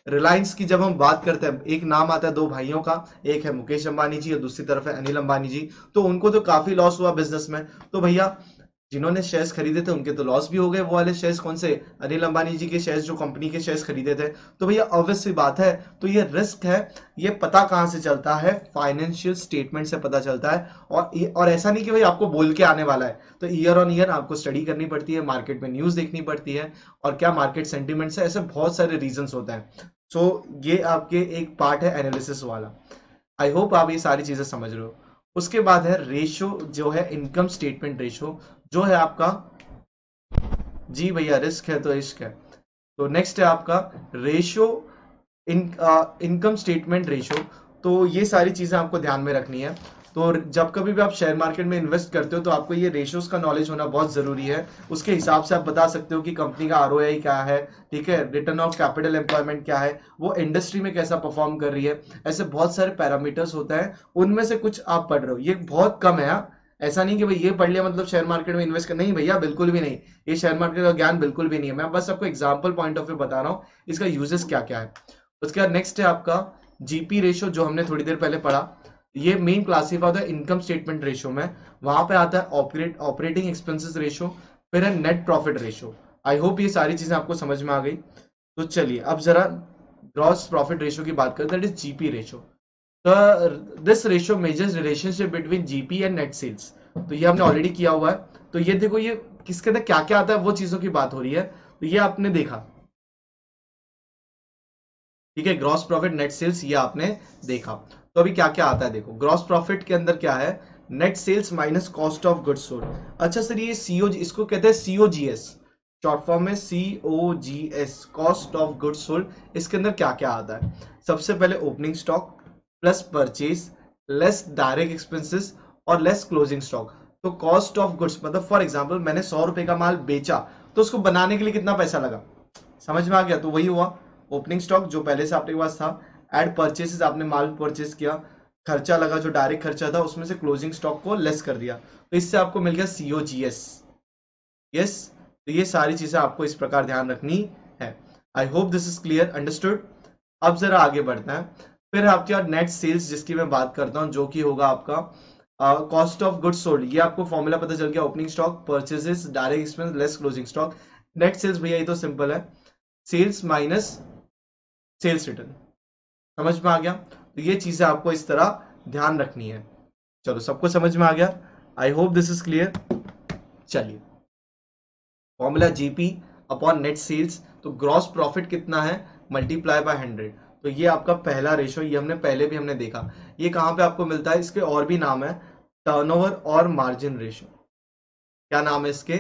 A: रिलायंस की जब हम बात करते हैं, एक नाम आता है दो भाइयों का, एक है मुकेश अंबानी जी और दूसरी तरफ है अनिल अंबानी जी। तो उनको तो काफी लॉस हुआ बिजनेस में, तो भैया जिन्होंने शेयर्स खरीदे थे उनके तो लॉस भी हो गए। वो वाले शेयर्स कौन से? अनिल अंबानी जी के शेयर्स, जो कंपनी के शेयर्स खरीदे थे। तो भैया ऑब्वियस सी बात है, तो ये रिस्क है। ये पता कहां से चलता है? फाइनेंशियल स्टेटमेंट से पता चलता है। और ऐसा नहीं कि भाई आपको बोल के आने वाला है, तो ईयर ऑन ईयर आपको स्टडी करनी पड़ती है, मार्केट में न्यूज देखनी पड़ती है, और क्या मार्केट सेंटिमेंट्स है, ऐसे बहुत सारे रीजंस होते हैं। सो ये आपके एक पार्ट है एनालिसिस वाला। आई होप आप ये सारी चीजें समझ रहे हो। उसके बाद है रेशो, जो है इनकम स्टेटमेंट रेशो, जो है आपका, जी भैया रिस्क है तो इश्क है। तो नेक्स्ट है आपका रेशो, इन इनकम स्टेटमेंट रेशो। तो ये सारी चीजें आपको ध्यान में रखनी है। तो जब कभी भी आप शेयर मार्केट में इन्वेस्ट करते हो तो आपको ये रेशियोज का नॉलेज होना बहुत जरूरी है। उसके हिसाब से आप बता सकते हो कि कंपनी का आरओआई क्या है, ठीक है, रिटर्न ऑफ कैपिटल एम्प्लॉयमेंट क्या है, वो इंडस्ट्री में कैसा परफॉर्म कर रही है। ऐसे बहुत सारे पैरामीटर्स होते हैं, उनमें से कुछ आप पढ़ रहे हो, ये बहुत कम है हाँ? ऐसा नहीं कि भाई ये पढ़ लिया मतलब शेयर मार्केट में इन्वेस्ट कर, नहीं भैया बिल्कुल भी नहीं। ये शेयर मार्केट का ज्ञान बिल्कुल भी नहीं है, मैं बस आपको एग्जाम्पल पॉइंट ऑफ व्यू बता रहा हूँ इसका यूजेस क्या क्या है। उसके बाद नेक्स्ट है आपका जीपी रेशो, जो हमने थोड़ी देर पहले पढ़ा। ये मेन क्लासिफाई होता है इनकम स्टेटमेंट रेशो में। वहां पे आता है ऑपरेटिंग एक्सपेंसेस रेशो, फिर है net profit ratio. I hope ये सारी चीजें आपको समझ में आ गई। तो चलिए अब जरा ग्रॉस प्रॉफिट रेशो की बात करते हैं, that is GP ratio. This ratio measures relationship between GP and net sales. तो ये हमने ऑलरेडी किया हुआ है। तो ये देखो, ये किसके अंदर क्या क्या आता है वो चीजों की बात हो रही है। तो ये आपने देखा, ठीक है, ग्रॉस प्रॉफिट नेट सेल्स ये आपने देखा। तो अभी क्या क्या आता है देखो, ग्रॉस प्रॉफिट के अंदर क्या है? Net sales minus cost of goods sold. अच्छा सर ये सीओ, इसको कहते हैं सीओजीएस, शॉर्ट फॉर्म में COGS, cost of goods sold. इसके अंदर क्या क्या आता है? सबसे पहले opening stock plus purchase less direct expenses और लेस क्लोजिंग स्टॉक। तो कॉस्ट ऑफ गुड्स मतलब फॉर एग्जांपल मैंने 100 रुपए का माल बेचा, तो उसको बनाने के लिए कितना पैसा लगा? समझ में आ गया? तो वही हुआ ओपनिंग स्टॉक जो पहले से आपके पास था, एड परचेसेस, आपने माल परचेस किया, खर्चा लगा जो डायरेक्ट खर्चा था, उसमें से क्लोजिंग स्टॉक को लेस कर दिया, तो इससे आपको मिल गया सीओजीएस। यस, तो ये सारी चीजें आपको इस प्रकार ध्यान रखनी है। आई hope this is clear, understood. अब जरा आगे बढ़ते हैं। फिर आपके पास नेट सेल्स, जिसकी मैं बात करता हूं, जो कि होगा आपका कॉस्ट ऑफ गुड्स सोल्ड। ये आपको फॉर्मूला पता चल गया, opening stock purchases direct expense less closing stock. Net sales भैया ये तो सिंपल है, सेल्स माइनस सेल्स रिटर्न। समझ में आ गया? तो ये चीजें आपको इस तरह ध्यान रखनी है। चलो सबको समझ में आ गया? I hope this is clear. चलिए, formula GP upon net sales, तो ग्रॉस प्रॉफिट कितना है मल्टीप्लाई बाय 100। तो ये आपका पहला रेशो, ये हमने पहले भी हमने देखा। ये कहां पे आपको मिलता है? इसके और भी नाम है, टर्नओवर और मार्जिन रेशो। क्या नाम है इसके?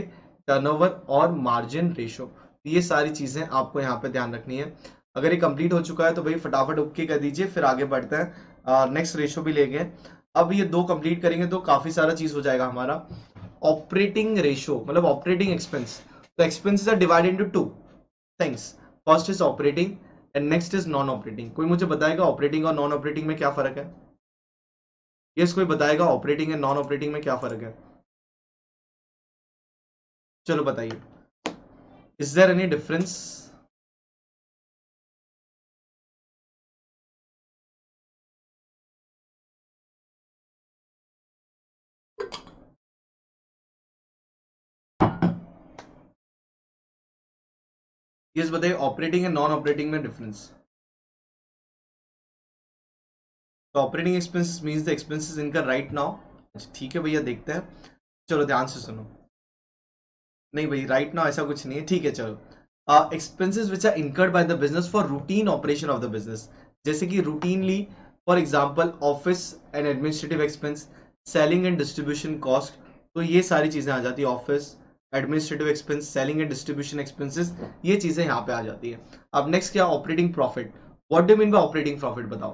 A: टर्नओवर और मार्जिन रेशो। ये सारी चीजें आपको यहाँ पे ध्यान रखनी है। अगर ये कंप्लीट हो चुका है तो भाई फटाफट ओके कर दीजिए, फिर आगे बढ़ते हैं, नेक्स्ट रेशो भी लेंगे। अब ये दो कंप्लीट करेंगे तो काफी सारा चीज हो जाएगा हमारा। ऑपरेटिंग रेशो मतलब ऑपरेटिंग एक्सपेंस। तो expenses are divided into two things, first is operating and next is non operating. कोई मुझे बताएगा ऑपरेटिंग और नॉन ऑपरेटिंग में क्या फर्क है? यस, कोई बताएगा ऑपरेटिंग एंड नॉन ऑपरेटिंग में क्या फर्क है? चलो बताइए, is there any difference? Yes बताइए, ऑपरेटिंग एंड नॉन ऑपरेटिंग में डिफरेंस। तो operating expenses means the expenses incur right now. ठीक है भैया, देखते हैं। चलो ध्यान से सुनो। नहीं भाई, राइट नाउ ऐसा कुछ नहीं है, ठीक है चलो। Expenses which are incurred by the business for routine operation of the business, जैसे कि routinely, for example office and administrative expense, selling and distribution cost. तो ये सारी चीजें आ जाती है, office administrative expense, selling and distribution expenses, ये चीजें यहाँ पे आ जाती है। अब नेक्स्ट क्या? Operating profit. What do mean by operating profit बताओ?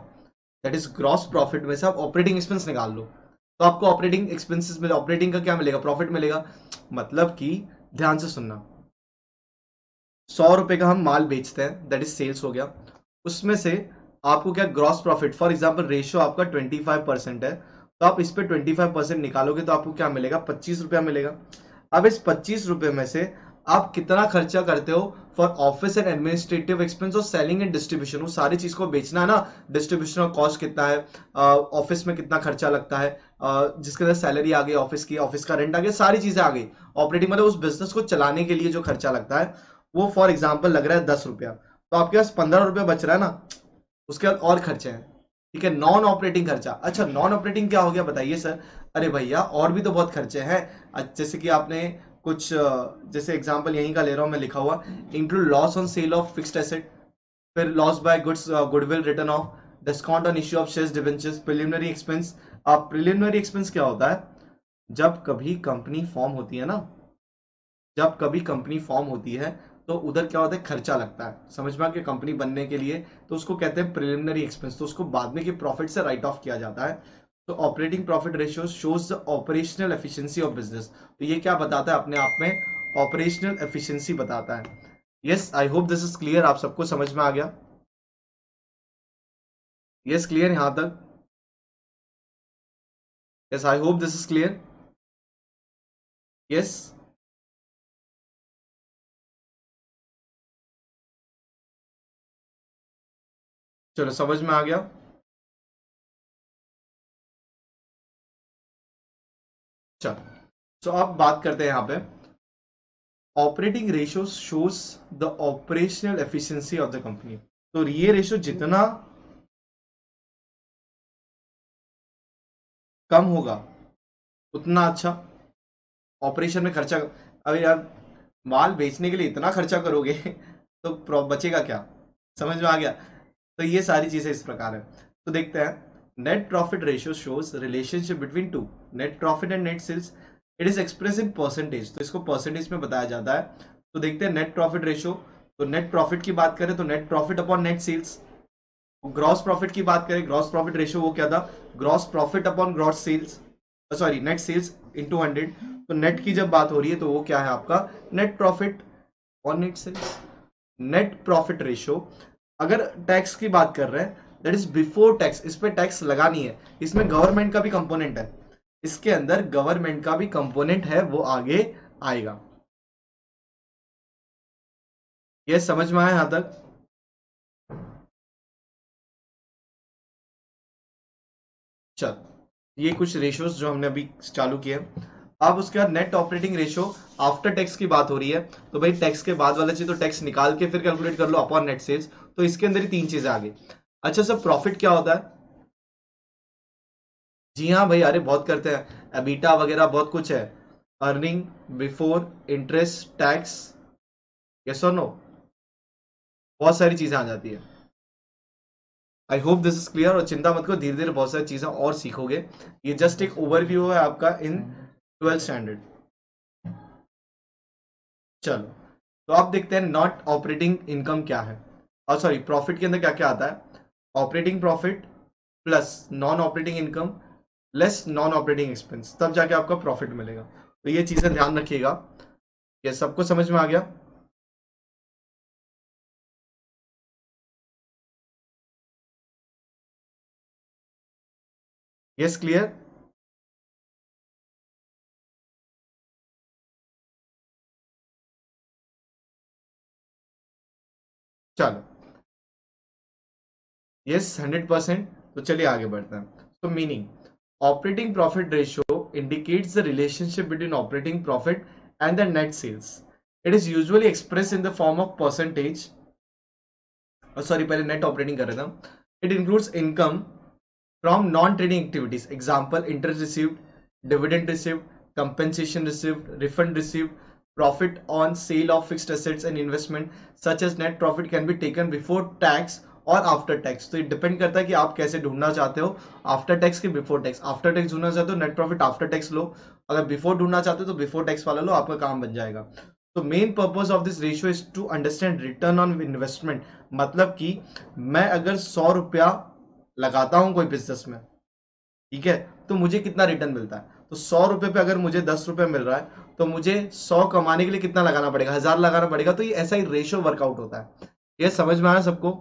A: दैट इज ग्रॉस प्रॉफिट में से आप ऑपरेटिंग एक्सपेंस निकाल लो, तो आपको ऑपरेटिंग एक्सपेंसेस में ऑपरेटिंग का क्या मिलेगा? प्रॉफिट मिलेगा। मतलब कि ध्यान से सुनना, 100 रुपए का हम माल बेचते हैं, दैट इज सेल्स हो गया, उसमें से आपको क्या gross profit, for example ratio आपका 25% है, तो आप इस पे 25% निकालोगे तो आपको क्या मिलेगा? 25 रुपया मिलेगा। अब इस 25 रुपए में से आप कितना खर्चा करते हो for office and administrative expense और सेलिंग एंड डिस्ट्रीब्यूशन? वो सारी चीज को बेचना है ना, डिस्ट्रीब्यूशन कॉस्ट कितना है, ऑफिस में कितना खर्चा लगता है, जिसके अंदर सैलरी आ गई ऑफिस की, ऑफिस का रेंट आ गया, सारी चीजें आ गई। ऑपरेटिंग मतलब उस बिजनेस को चलाने के लिए जो खर्चा लगता है, वो फॉर एग्जाम्पल लग रहा है 10 रुपया, तो आपके पास 15 रुपया बच रहा है ना, उसके बाद और खर्चे हैं। ठीक है, नॉन ऑपरेटिंग खर्चा। अच्छा, नॉन ऑपरेटिंग क्या हो गया बताइए सर? अरे भैया और भी तो बहुत खर्चे हैं। जैसे कि आपने कुछ जैसे एग्जांपल यहीं का ले रहा हूं मैं, लिखा हुआ include loss on sale of fixed asset, फिर loss by goods, goodwill return off, discount on issue of shares debentures, preliminary expense. अब प्रिलिमिनरी एक्सपेंस क्या होता है? जब कभी कंपनी फॉर्म होती है ना, जब कभी कंपनी फॉर्म होती है तो उधर क्या होता है? खर्चा लगता है, समझ में आ गया? कंपनी बनने के लिए, तो उसको कहते हैं प्रिलिमिनरी एक्सपेंस, तो उसको बाद में के प्रॉफिट से राइट ऑफ किया जाता है। तो operating profit ratio shows the operational efficiency of business. तो ये क्या बताता है अपने आप में? ऑपरेशनल एफिशिएंसी बताता है। Yes, I hope this is clear, आप सबको समझ में आ गया? यस, क्लियर यहां तक? Yes, I hope this is clear. Yes, चलो समझ में आ गया। चलो, तो अब बात करते हैं यहाँ पे, operating ratio shows the operational efficiency of the company. तो ये रेशियो जितना कम होगा उतना अच्छा। ऑपरेशन में खर्चा, अगर यार माल बेचने के लिए इतना खर्चा करोगे तो बचेगा क्या? समझ में आ गया? तो ये सारी चीजें इस प्रकार है। तो देखते हैं, net profit ratio shows relationship between two, net profit and net sales. It is express in percentage, तो इसको परसेंटेज में बताया जाता है। तो देखते हैं नेट प्रॉफिट रेशियो, तो नेट प्रॉफिट की बात करें तो net profit upon net sales. Gross profit की बात करें, ग्रॉस प्रॉफिट रेशियो वो क्या था? Gross profit upon gross sales, sorry net sales into 100। तो नेट की जब बात हो रही है तो वो क्या है आपका? नेट प्रॉफिट और net sales. Net profit ratio, अगर टैक्स की बात कर रहे हैं दैट इज बिफोर टैक्स, इस पे टैक्स लगा नहीं है, इसमें गवर्नमेंट का भी कंपोनेंट है, इसके अंदर गवर्नमेंट का भी कंपोनेंट है, वो आगे आएगा। ये समझ में आया यहां तक? चल, ये कुछ रेशियोज जो हमने अभी चालू किए। अब उसके बाद net operating ratio after tax की बात हो रही है, तो भाई टैक्स के बाद वाला चीज तो टैक्स निकाल के फिर कैलकुलेट कर लो अपॉन नेट सेल्स। तो इसके अंदर ही तीन चीजें आ गई। अच्छा सर, प्रॉफिट क्या होता है? जी हाँ भाई, अरे बहुत करते हैं, एबिटा वगैरह बहुत कुछ है। Earning before interest tax, yes or no, बहुत सारी चीजें आ जाती है। आई होप दिस इज क्लियर, और चिंता मत करो, धीरे धीरे बहुत सारी चीजें और सीखोगे। ये जस्ट एक ओवरव्यू है आपका इन 12th स्टैंडर्ड। चलो, तो आप देखते हैं नॉट ऑपरेटिंग इनकम क्या है, और सॉरी प्रॉफिट के अंदर क्या क्या आता है? Operating profit plus non operating income less non operating expense, तब जाके आपका प्रॉफिट मिलेगा। तो ये चीजें ध्यान रखिएगा। ये सबको समझ में आ गया? Yes, clear? चलो, यस 100%। तो चलिए आगे बढ़ते हैं। तो meaning, operating profit ratio indicates the relationship between operating profit and the net sales. It is usually expressed in the form of percentage, sorry पहले नेट ऑपरेटिंग कर रहे थे। It includes income from non trading activities, example interest received, dividend received, compensation received, refund received, profit on sale of fixed assets and investment such as net profit can be taken before tax और after tax. तो ये depend करता है कि आप कैसे ढूंढना चाहते हो, आफ्टर टैक्स के बिफोर टैक्स। आफ्टर टैक्स ढूंढना चाहते हो नेट प्रॉफिट आफ्टर टैक्स लो, अगर बिफोर ढूंढना चाहते हो तो बिफोर टैक्स वाला लो, आपका काम बन जाएगा। तो main purpose of this ratio is to understand return on investment, मतलब कि मैं अगर 100 रुपया लगाता हूं कोई बिजनेस में, ठीक है, तो मुझे कितना रिटर्न मिलता है। तो 100 रुपए पे अगर मुझे 10 रुपए मिल रहा है तो मुझे 100 कमाने के लिए कितना लगाना पड़ेगा, 1000 लगाना पड़ेगा। तो ये ऐसा ही रेशियो वर्कआउट होता है। ये समझ में आया सबको,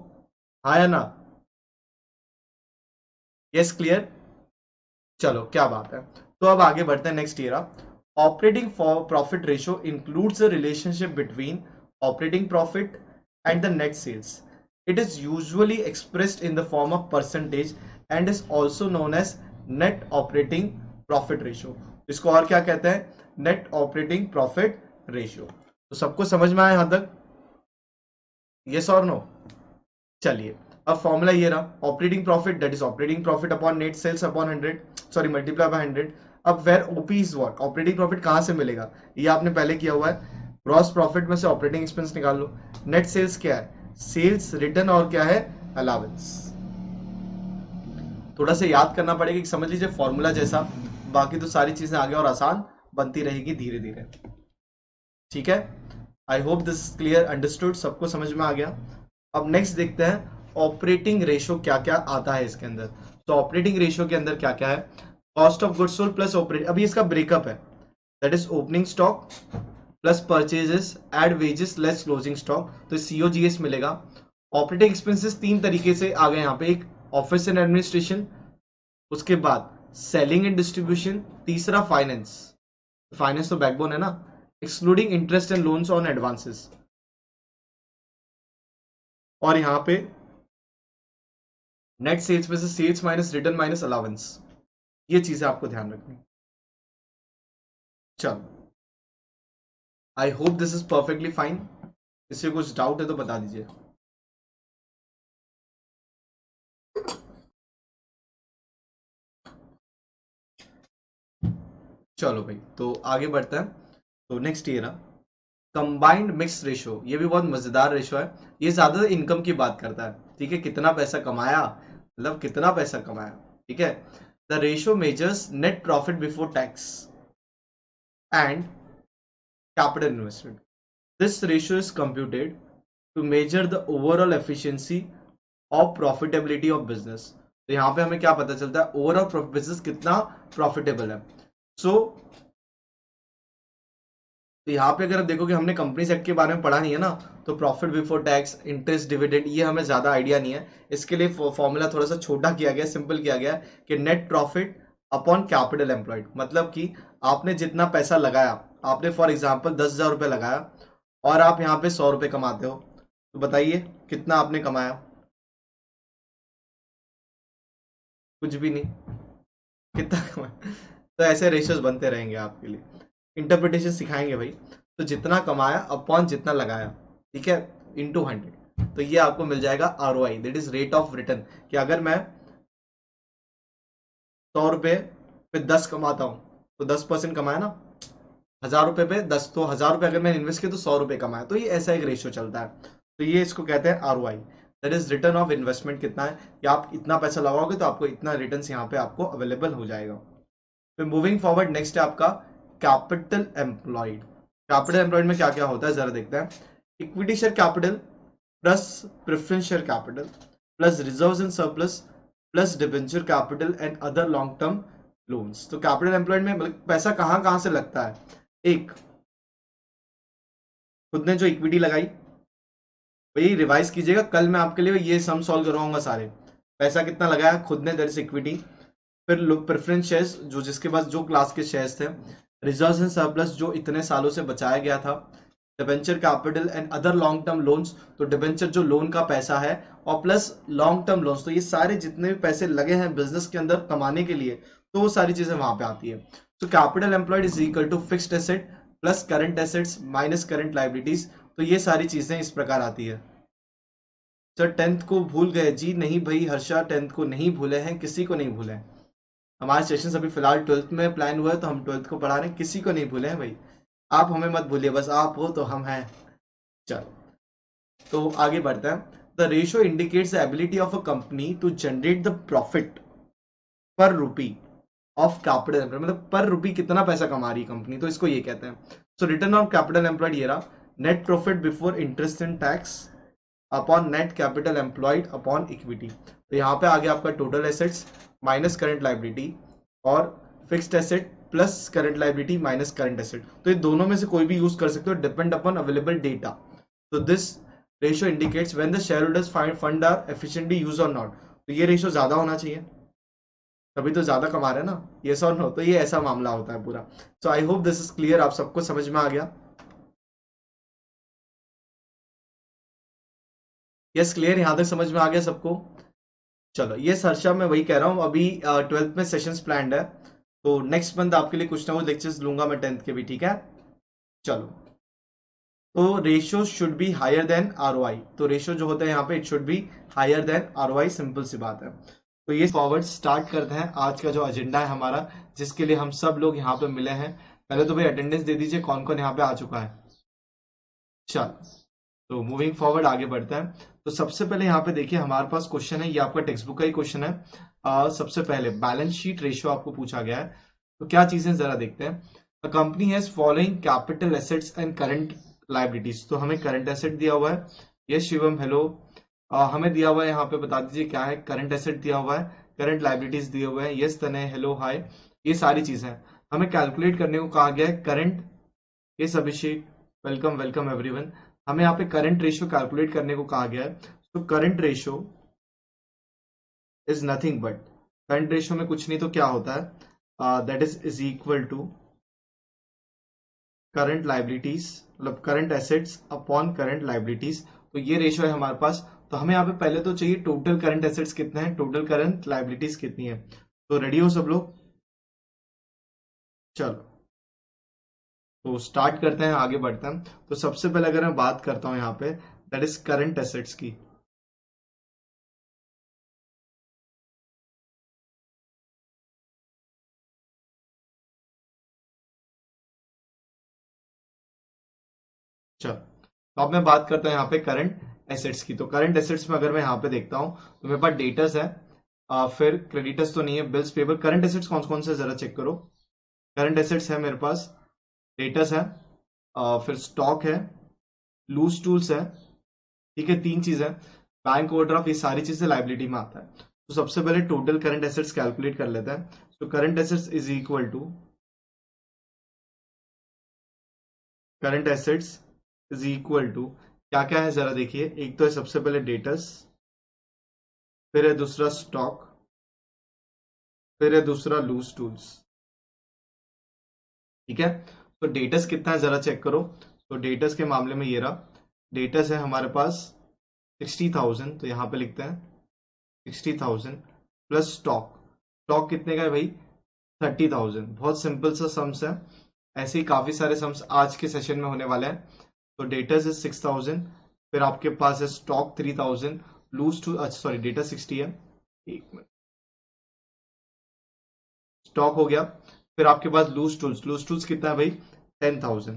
A: हाँ या ना? Yes, clear. चलो क्या बात है। तो अब आगे बढ़ते हैं next year. Operating profit ratio includes the relationship between operating profit and the net sales. It is usually expressed in the form of percentage and is also known as net operating profit ratio. इसको और क्या कहते हैं? Net operating profit ratio. तो सबको समझ में आया यहां तक? Yes or no? चलिए, अब फॉर्मूला ये रहा, operating profit that is operating profit upon net sales upon 100, sorry multiply by 100। अब where OP is what, operating profit कहां से मिलेगा? ये आपने पहले किया हुआ है, ग्रॉस प्रॉफिट में से ऑपरेटिंग एक्सपेंस निकाल लो। नेट सेल्स क्या है? सेल्स रिटर्न और क्या है? अलावेंस। थोड़ा सा याद करना पड़ेगा कि समझ लीजिए फॉर्मूला जैसा, बाकी तो सारी चीजें आगे और आसान बनती रहेगी धीरे धीरे। ठीक है, आई होप दिस क्लियर, अंडरस्टूड, सबको समझ में आ गया। अब नेक्स्ट देखते हैं ऑपरेटिंग रेशियो क्या क्या आता है इसके अंदर। तो ऑपरेटिंग रेशियो के अंदर क्या क्या है? Cost of goods sold plus operating, अभी इसका ब्रेकअप है, that is opening stock plus purchases add wages less closing stock, तो सीओजीएस मिलेगा। ऑपरेटिंग एक्सपेंसेस तीन तरीके से आ गए यहाँ पे, एक ऑफिस एंड एडमिनिस्ट्रेशन, उसके बाद सेलिंग एंड डिस्ट्रीब्यूशन, तीसरा फाइनेंस। फाइनेंस तो बैकबोन है ना, excluding interest and loans on advances. और यहां पे नेट सेल्स में से sales minus return minus allowance, ये चीजें आपको ध्यान रखनी। चलो, I hope this is perfectly fine. इससे कुछ डाउट है तो बता दीजिए। चलो भाई, तो आगे बढ़ते हैं। तो next year combined mix ratio, ये भी बहुत मजेदार रेशियो है। ये ज्यादातर इनकम की बात करता है, ठीक है, कितना पैसा कमाया, मतलब कितना पैसा कमाया, ठीक है। The ratio measures net profit before tax and capital investment. This ratio is computed to measure the overall efficiency of profitability of business. तो यहाँ पे हमें क्या पता चलता है? ओवरऑल बिजनेस कितना प्रॉफिटेबल है। सो तो यहाँ पे अगर आप देखो कि हमने कंपनी एक्ट के बारे में पढ़ा नहीं है ना, तो profit before tax, interest, dividend, ये हमें ज्यादा आइडिया नहीं है। इसके लिए फॉर्मूला थोड़ा सा छोटा किया गया, सिंपल किया गया कि net profit upon capital employed, मतलब कि आपने जितना पैसा लगाया, आपने फॉर एग्जाम्पल 10,000 रुपये लगाया और आप यहाँ पे 100 रुपये कमाते हो, तो बताइए कितना आपने कमाया? कुछ भी नहीं। कितना कमाया? तो ऐसे रेशियोज बनते रहेंगे आपके लिए, इंटरप्रिटेशन सिखाएंगे भाई। तो जितना कमाया अपॉन जितना लगाया, ठीक है, इंटू 100, तो ये आपको मिल जाएगा ROI, that is rate of return. कि अगर मैं 100 रुपये पे 10 कमाता हूँ तो 10% कमाया ना, 1000 रुपये पे 10, तो 1000 रुपये अगर मैंने इन्वेस्ट किया तो 100 रुपये कमाया। तो ये ऐसा एक रेशियो चलता है। तो ये इसको कहते हैं ROI, that is return of investment. कितना है कि आप इतना पैसा लगाओगे तो आपको इतना रिटर्न यहाँ पे आपको अवेलेबल हो जाएगा। फिर मूविंग फॉरवर्ड नेक्स्ट है आपका कैपिटल एम्प्लॉयड। कैपिटल एम्प्लॉयड में क्या क्या होता है जरा देखते हैं। Equity share capital plus preference share capital plus reserves and surplus plus debenture capital and other long term loans. तो कैपिटल एम्प्लॉयड में मतलब पैसा कहां कहां से लगता है? एक, खुद ने जो इक्विटी लगाई, वही रिवाइज कीजिएगा, कल मैं आपके लिए ये सम सॉल्व करवाऊंगा सारे। पैसा कितना लगाया खुद ने, दैट इज इक्विटी। फिर लोग प्रेफरेंस शेयर्स, जो जिसके पास जो क्लास के शेयर्स थे। रिजर्व्स एंड सरप्लस, जो इतने सालों से बचाया गया था। Debenture capital and other long term loans, तो डिबेंचर जो लोन का पैसा है, और प्लस लॉन्ग टर्म लोन्स, तो ये सारे जितने भी पैसे लगे हैं बिजनेस के अंदर कमाने के लिए, तो वो सारी चीजें वहां पे आती है। तो capital employed is equal to fixed asset plus current assets minus current liabilities. तो ये सारी चीजें इस प्रकार आती है। सर 10th को भूल गए जी? नहीं भाई हर्षा, 10th को नहीं भूले हैं, किसी को नहीं भूले हैं। हमारे सेशन अभी फिलहाल 12th में प्लान हुआ है, तो हम 12th को पढ़ा रहे हैं, किसी को नहीं भूले हैं भाई। आप हमें मत भूलिए, बस आप हो तो हम हैं। चलो, तो आगे बढ़ते हैं। The ratio indicates the ability of a company to generate the profit per rupee of capital employed, मतलब पर रुपी कितना पैसा कमा रही है कंपनी, तो इसको ये कहते हैं। So return on capital employed ये रहा, net profit before interest and tax upon net capital employed upon equity. तो यहाँ पे आ गया आपका total assets minus current liability और fixed asset plus current liability minus current asset. तो ये दोनों में से कोई भी यूज कर सकते हो, डिपेंड अपॉन अवेलेबल डेटा। तो this ratio indicates when the share holders fund are efficiently use और नॉट। तो ये रेशियो ज्यादा होना चाहिए, तभी तो ज्यादा कमा रहे हैं ना, ये और नो, तो ये ऐसा मामला होता है पूरा। So I hope this is clear, आप सबको समझ में आ गया। यस क्लियर, यहां तक समझ में आ गया सबको। चलो ये हर्षा, मैं वही कह रहा हूँ, अभी 12th में सेशंस प्लान्ड है, तो नेक्स्ट मंथ आपके लिए कुछ ना कुछ लेक्चर्स लूंगा मैं 10th के भी, ठीक है। चलो, तो ratio should be higher than ROI. तो रेशियो जो होता है यहाँ पे, it should be higher than ROI, simple सी बात है। तो ये फॉरवर्ड स्टार्ट करते हैं आज का जो एजेंडा है हमारा, जिसके लिए हम सब लोग यहाँ पे मिले हैं। पहले तो भाई अटेंडेंस दे दीजिए, कौन कौन यहाँ पे आ चुका है। चल, तो मूविंग फॉरवर्ड आगे बढ़ते हैं। तो सबसे पहले यहाँ पे देखिए हमारे पास क्वेश्चन है, ये आपका टेक्स्ट बुक का ही क्वेश्चन है। सबसे पहले बैलेंस शीट रेशियो आपको पूछा गया है, तो क्या चीजें जरा देखते हैं। A company has following capital assets and current liabilities. तो हमें करंट एसेट दिया हुआ है, यस शिवम हेलो। हमें दिया हुआ है यहाँ पे, बता दीजिए क्या है। करंट एसेट दिया हुआ है, करंट लाइबिलिटीज दिए हुए हैं, यस तनय हेलो हाय। ये सारी चीजें हैं, हमें कैलकुलेट करने को कहा गया है करंट। यस अभिषेक, वेलकम वेलकम एवरीवन। हमें यहाँ पे करंट रेशियो कैलकुलेट करने को कहा गया है। तो current ratio is nothing but, current ratio में कुछ नहीं तो क्या होता है, that is equal to current liabilities, मतलब current assets upon current liabilities. तो ये रेशियो है हमारे पास। तो हमें यहाँ पे पहले तो चाहिए टोटल करंट एसेट्स कितने हैं, टोटल करंट लाइबिलिटीज कितनी है। तो रेडी हो सब लोग, चलो तो स्टार्ट करते हैं, आगे बढ़ते हैं। तो सबसे पहले अगर मैं बात करता हूं यहाँ पे, दैट इज करंट एसेट्स की। चलो, तो अब मैं बात करता हूँ यहाँ पे करंट एसेट्स की। तो करंट एसेट्स में अगर मैं यहाँ पे देखता हूँ, तो मेरे पास डेटर्स है, फिर क्रेडिटर्स तो नहीं है, बिल्स पेबल। करंट एसेट्स कौन कौन से जरा चेक करो। करंट एसेट्स है मेरे पास, डेटर्स है, फिर स्टॉक है, लूज टूल्स है, ठीक है, तीन चीज है। बैंक ओवरड्राफ्ट, ये सारी चीजें लाइबिलिटी में आता है। तो सबसे पहले टोटल करंट एसेट्स कैलकुलेट कर लेते हैं। तो current assets is equal to, current assets is equal to क्या क्या है जरा देखिए। एक तो है सबसे पहले डेटर्स, फिर है दूसरा स्टॉक, फिर है दूसरा लूज टूल्स, ठीक है। तो डेटर्स कितना है जरा चेक करो। तो डेटर्स के मामले में ये रहा, डेटर्स है हमारे पास 60,000, तो यहां पे लिखते हैं 60,000 प्लस स्टॉक। स्टॉक कितने का है भाई, 30,000। बहुत सिंपल सा सम्स है, ऐसे ही काफी सारे सम्स आज के सेशन में होने वाले हैं। तो डेटर्स इज 6,000, फिर आपके पास है स्टॉक 3,000, लूज टू, अच्छा सॉरी डेटा 60 है, एक मिनट, स्टॉक हो गया। फिर आपके पास लूज टूल्स, लूज टूल्स कितना है भाई, 10,000।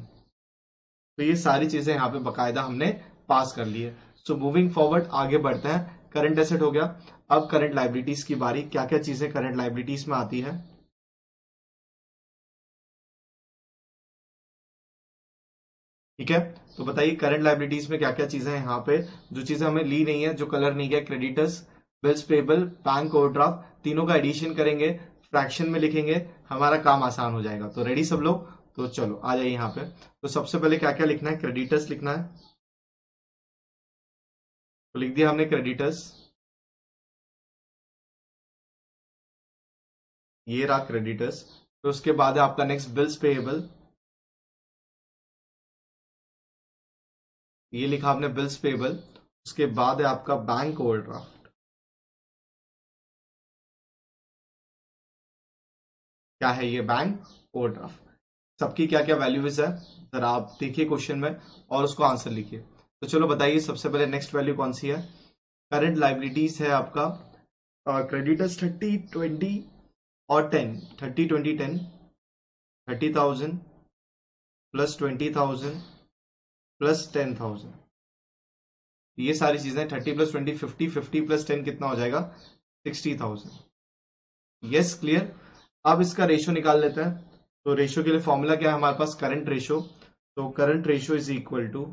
A: तो ये सारी चीजें यहाँ पे बकायदा हमने पास कर ली है। सो मूविंग फॉरवर्ड आगे बढ़ते हैं। करंट एसेट हो गया, अब करंट लाइबिलिटीज की बारी। क्या क्या चीजें करंट लाइबिलिटीज में आती है, ठीक है। तो बताइए करंट लाइबिलिटीज में क्या क्या चीजें हैं यहाँ पे, जो चीजें हमें ली नहीं है, जो कलर नहीं गया। Creditors, bills payable, bank overdraft, तीनों का एडिशन करेंगे, फ्रैक्शन में लिखेंगे, हमारा काम आसान हो जाएगा। तो रेडी सब लोग, तो चलो आ जाइए यहाँ पे। तो सबसे पहले क्या क्या लिखना है, क्रेडिटर्स लिखना है। तो लिख दिया हमने क्रेडिटर्स, ये रहा क्रेडिटर्स। तो उसके बाद है आपका नेक्स्ट बिल्स पेएबल, ये लिखा आपने बिल्स पेएबल। उसके बाद है आपका बैंक ओवरड्राफ्ट, क्या है ये, बैंक ओवरड्राफ्ट। सबकी क्या क्या वैल्यूज है जरा आप देखिए क्वेश्चन में, और उसको आंसर लिखिए। तो चलो बताइए सबसे पहले नेक्स्ट वैल्यू कौन सी है। करंट लाइबिलिटीज है आपका क्रेडिटर्स 30, 20 और 10, 30, 20, 10, 30,000 प्लस 20,000 प्लस 10,000। ये सारी चीजें 30 प्लस 20 50, 50 प्लस 10 कितना हो जाएगा, 60,000। Yes clear. अब इसका रेशो निकाल लेते हैं। तो रेशो के लिए फॉर्मूला क्या है हमारे पास, करंट रेशो। तो current ratio is equal to,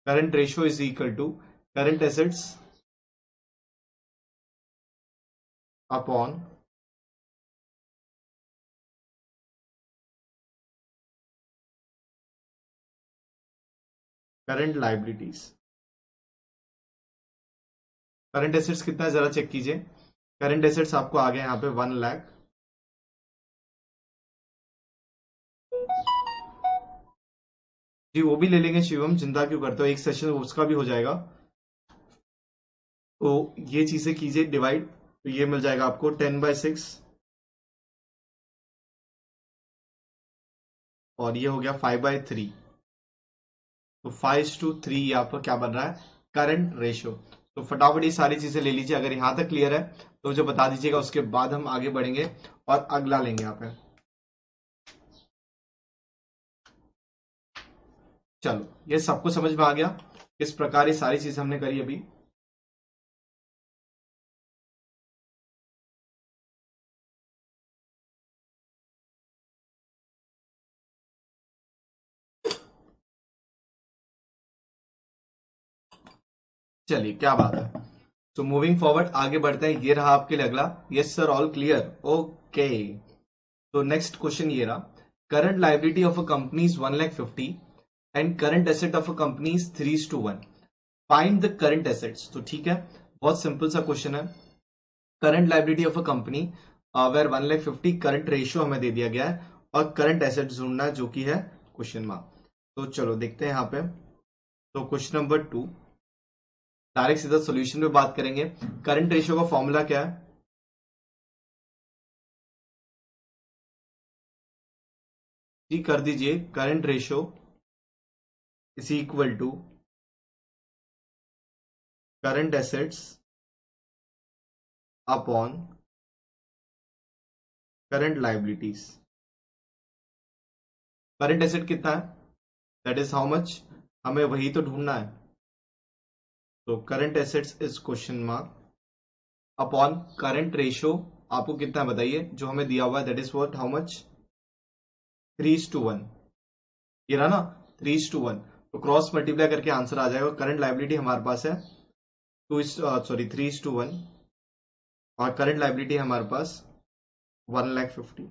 A: current ratio is equal to current assets upon current liabilities. Current assets कितना है जरा चेक कीजिए। करंट एसेट्स आपको आ गए यहाँ पे 1 लाख। जी वो भी ले लेंगे शिवम, चिंता क्यों करते हो, एक सेशन उसका भी हो जाएगा। तो ये चीजें कीजिए डिवाइड, तो ये मिल जाएगा आपको 10/6, और ये हो गया 5/3। तो 5:3 यहाँ पर क्या बन रहा है, करंट रेशियो। तो फटाफट ये सारी चीजें ले लीजिए, अगर यहां तक क्लियर है तो मुझे बता दीजिएगा, उसके बाद हम आगे बढ़ेंगे और अगला लेंगे यहाँ पे। चलो ये सबको समझ में आ गया किस प्रकार ये सारी चीजें हमने करी अभी। चलिए क्या बात है। तो मूविंग फॉरवर्ड आगे बढ़ते हैं, ये रहा आपके लिए अगला। Yes sir, all clear, okay. तो नेक्स्ट क्वेश्चन ये रहा, current liability of a company is 1,50,000 and current asset of a company is 3:1, find the current assets. तो ठीक है, बहुत सिंपल सा क्वेश्चन है। Current liability of a company were 1,50,000, current ratio हमें दे दिया गया है, और करंट एसेट ढूंढना है जो कि है क्वेश्चन मार्क। तो चलो देखते हैं यहाँ पे। तो क्वेश्चन नंबर 2, डायरेक्ट सीधा सोल्यूशन पे बात करेंगे। करंट रेशियो का फॉर्मूला क्या है, जी कर दीजिए। Current ratio is equal to current assets upon current liabilities. Current asset कितना है, दैट इज हाउ मच, हमें वही तो ढूंढना है। तो current assets is question mark upon current ratio, आपको कितना है बताइए, जो हमें दिया हुआ है that is what, how much, 3:1। ये रहा ना, 3:1। तो क्रॉस मल्टीप्लाई करके आंसर आ जाएगा। करंट लाइबिलिटी हमारे पास है 3:1, और करंट लाइबिलिटी हमारे पास 1,50,000।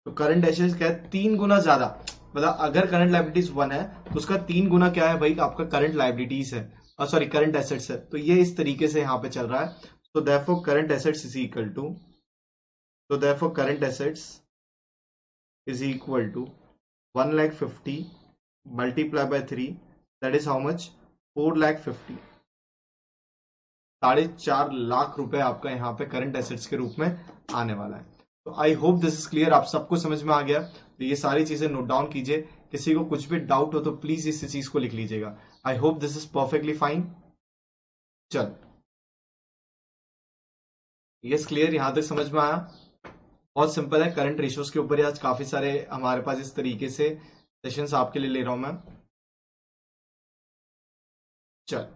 A: तो करंट एसेट्स क्या है, 3 गुना ज्यादा। मतलब अगर करंट लाइबिलिटीज 1 है तो उसका 3 गुना क्या है भाई, आपका करंट लाइबिलिटीज है, और सॉरी करंट एसेट्स है। तो ये इस तरीके से यहाँ पे चल रहा है। तो therefore current assets is equal to, तो therefore current assets is equal to 1,50,000 multiply by 3, that is how much, 4,50,000। 4.5 lakh रुपए आपका यहाँ पे करंट एसेट्स के रूप में आने वाला है। तो आई होप दिस इज क्लियर, आप सबको समझ में आ गया। तो ये सारी चीजें नोट डाउन कीजिए, किसी को कुछ भी डाउट हो तो प्लीज इस चीज को लिख लीजिएगा। आई hope this is perfectly fine. चल, यस क्लियर, यहां तक समझ में आया। बहुत सिंपल है, करंट रेशियोज के ऊपर आज काफी सारे हमारे पास इस तरीके से सेशंस आपके लिए ले रहा हूं मैं। चल,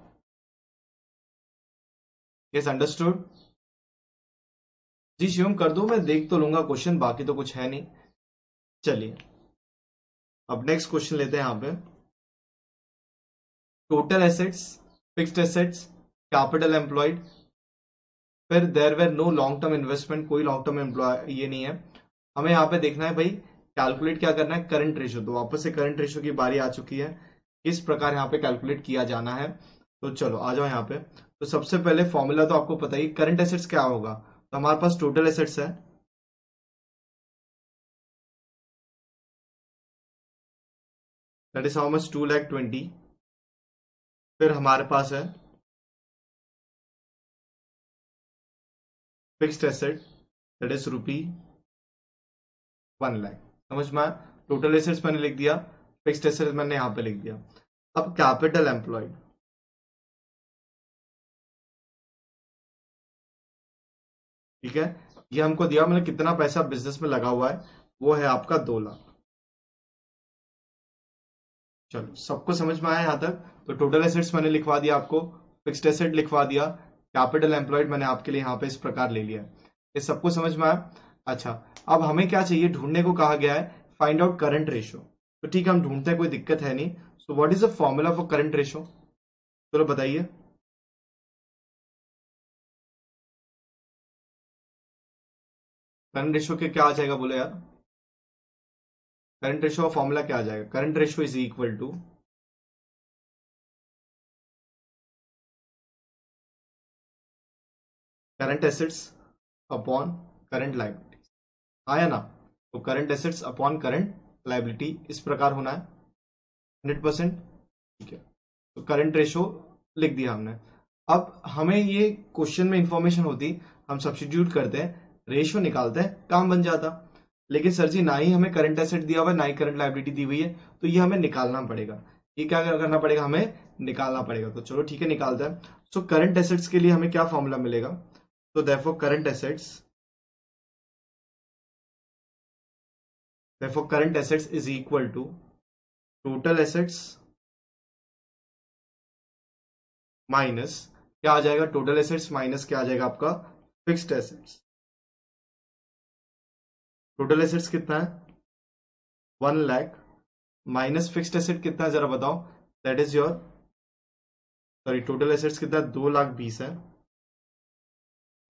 A: यस अंडरस्टूड। जी शिवम कर दो, मैं देख तो लूंगा क्वेश्चन, बाकी तो कुछ है नहीं। चलिए अब नेक्स्ट क्वेश्चन लेते हैं यहाँ पे। Total assets, fixed assets, capital employed, फिर there were no long term investment, कोई लॉन्ग टर्म एम्प्लॉय ये नहीं है। हमें यहाँ पे देखना है भाई, कैलकुलेट क्या करना है, करंट रेशियो। तो वापस से करंट रेशियो की बारी आ चुकी है, किस प्रकार यहाँ पे कैलकुलेट किया जाना है। तो चलो आ जाओ यहाँ पे। तो सबसे पहले फॉर्मूला तो आपको पता ही, करंट एसेट्स क्या होगा। तो हमारे पास टोटल एसेट्स है, दैट इज हाउ मच, 2,20,000। फिर हमारे पास है फिक्स्ड एसेट, दैट इज ₹1,00,000। समझ में आया, टोटल एसेट्स मैंने लिख दिया, फिक्स्ड एसेट्स मैंने यहाँ पे लिख दिया। अब कैपिटल एम्प्लॉयड, ठीक है, ये हमको दिया, मतलब कितना पैसा बिजनेस में लगा हुआ है, वो है आपका 2 लाख। चलो सबको समझ में आया यहाँ तक। तो टोटल एसेट्स मैंने लिखवा दिया आपको, फिक्स्ड एसेट लिखवा दिया, कैपिटल एम्प्लॉयड मैंने आपके लिए यहाँ पे इस प्रकार ले लिया है। ये सबको समझ में आया? अच्छा, अब हमें क्या चाहिए, ढूंढने को कहा गया है फाइंड आउट करंट रेशो। तो ठीक है, हम ढूंढते हैं, कोई दिक्कत है नहीं। So what is the formula for current ratio? चलो बताइए। करंट रेशो के क्या आ जाएगा, बोले यार। करंट रेशो का फॉर्मूला क्या आ जाएगा? Current ratio is equal to current assets upon current liability, आया ना? तो current assets upon current liability इस प्रकार होना है 100%। ठीक है, तो करंट रेशो लिख दिया हमने। अब हमें ये क्वेश्चन में इंफॉर्मेशन होती, हम सब्स्टिट्यूट करते हैं, रेशो निकालते हैं, काम बन जाता। लेकिन सर जी, ना ही हमें करंट एसेट दिया हुआ है, ना ही करंट लायबिलिटी दी हुई है, तो ये हमें निकालना पड़ेगा। ये क्या करना पड़ेगा, हमें निकालना पड़ेगा। तो चलो ठीक है, निकालते हैं। सो करंट एसेट्स के लिए हमें क्या फॉर्मूला मिलेगा? तो therefore current assets is equal to total assets minus क्या आ जाएगा, टोटल एसेट्स माइनस क्या आ जाएगा आपका, फिक्स्ड एसेट्स। टोटल एसेट्स कितना है, 1 लाख, माइनस फिक्स्ड एसेट कितना है जरा बताओ, that is your, sorry, total assets कितना है, 2,20,000 है,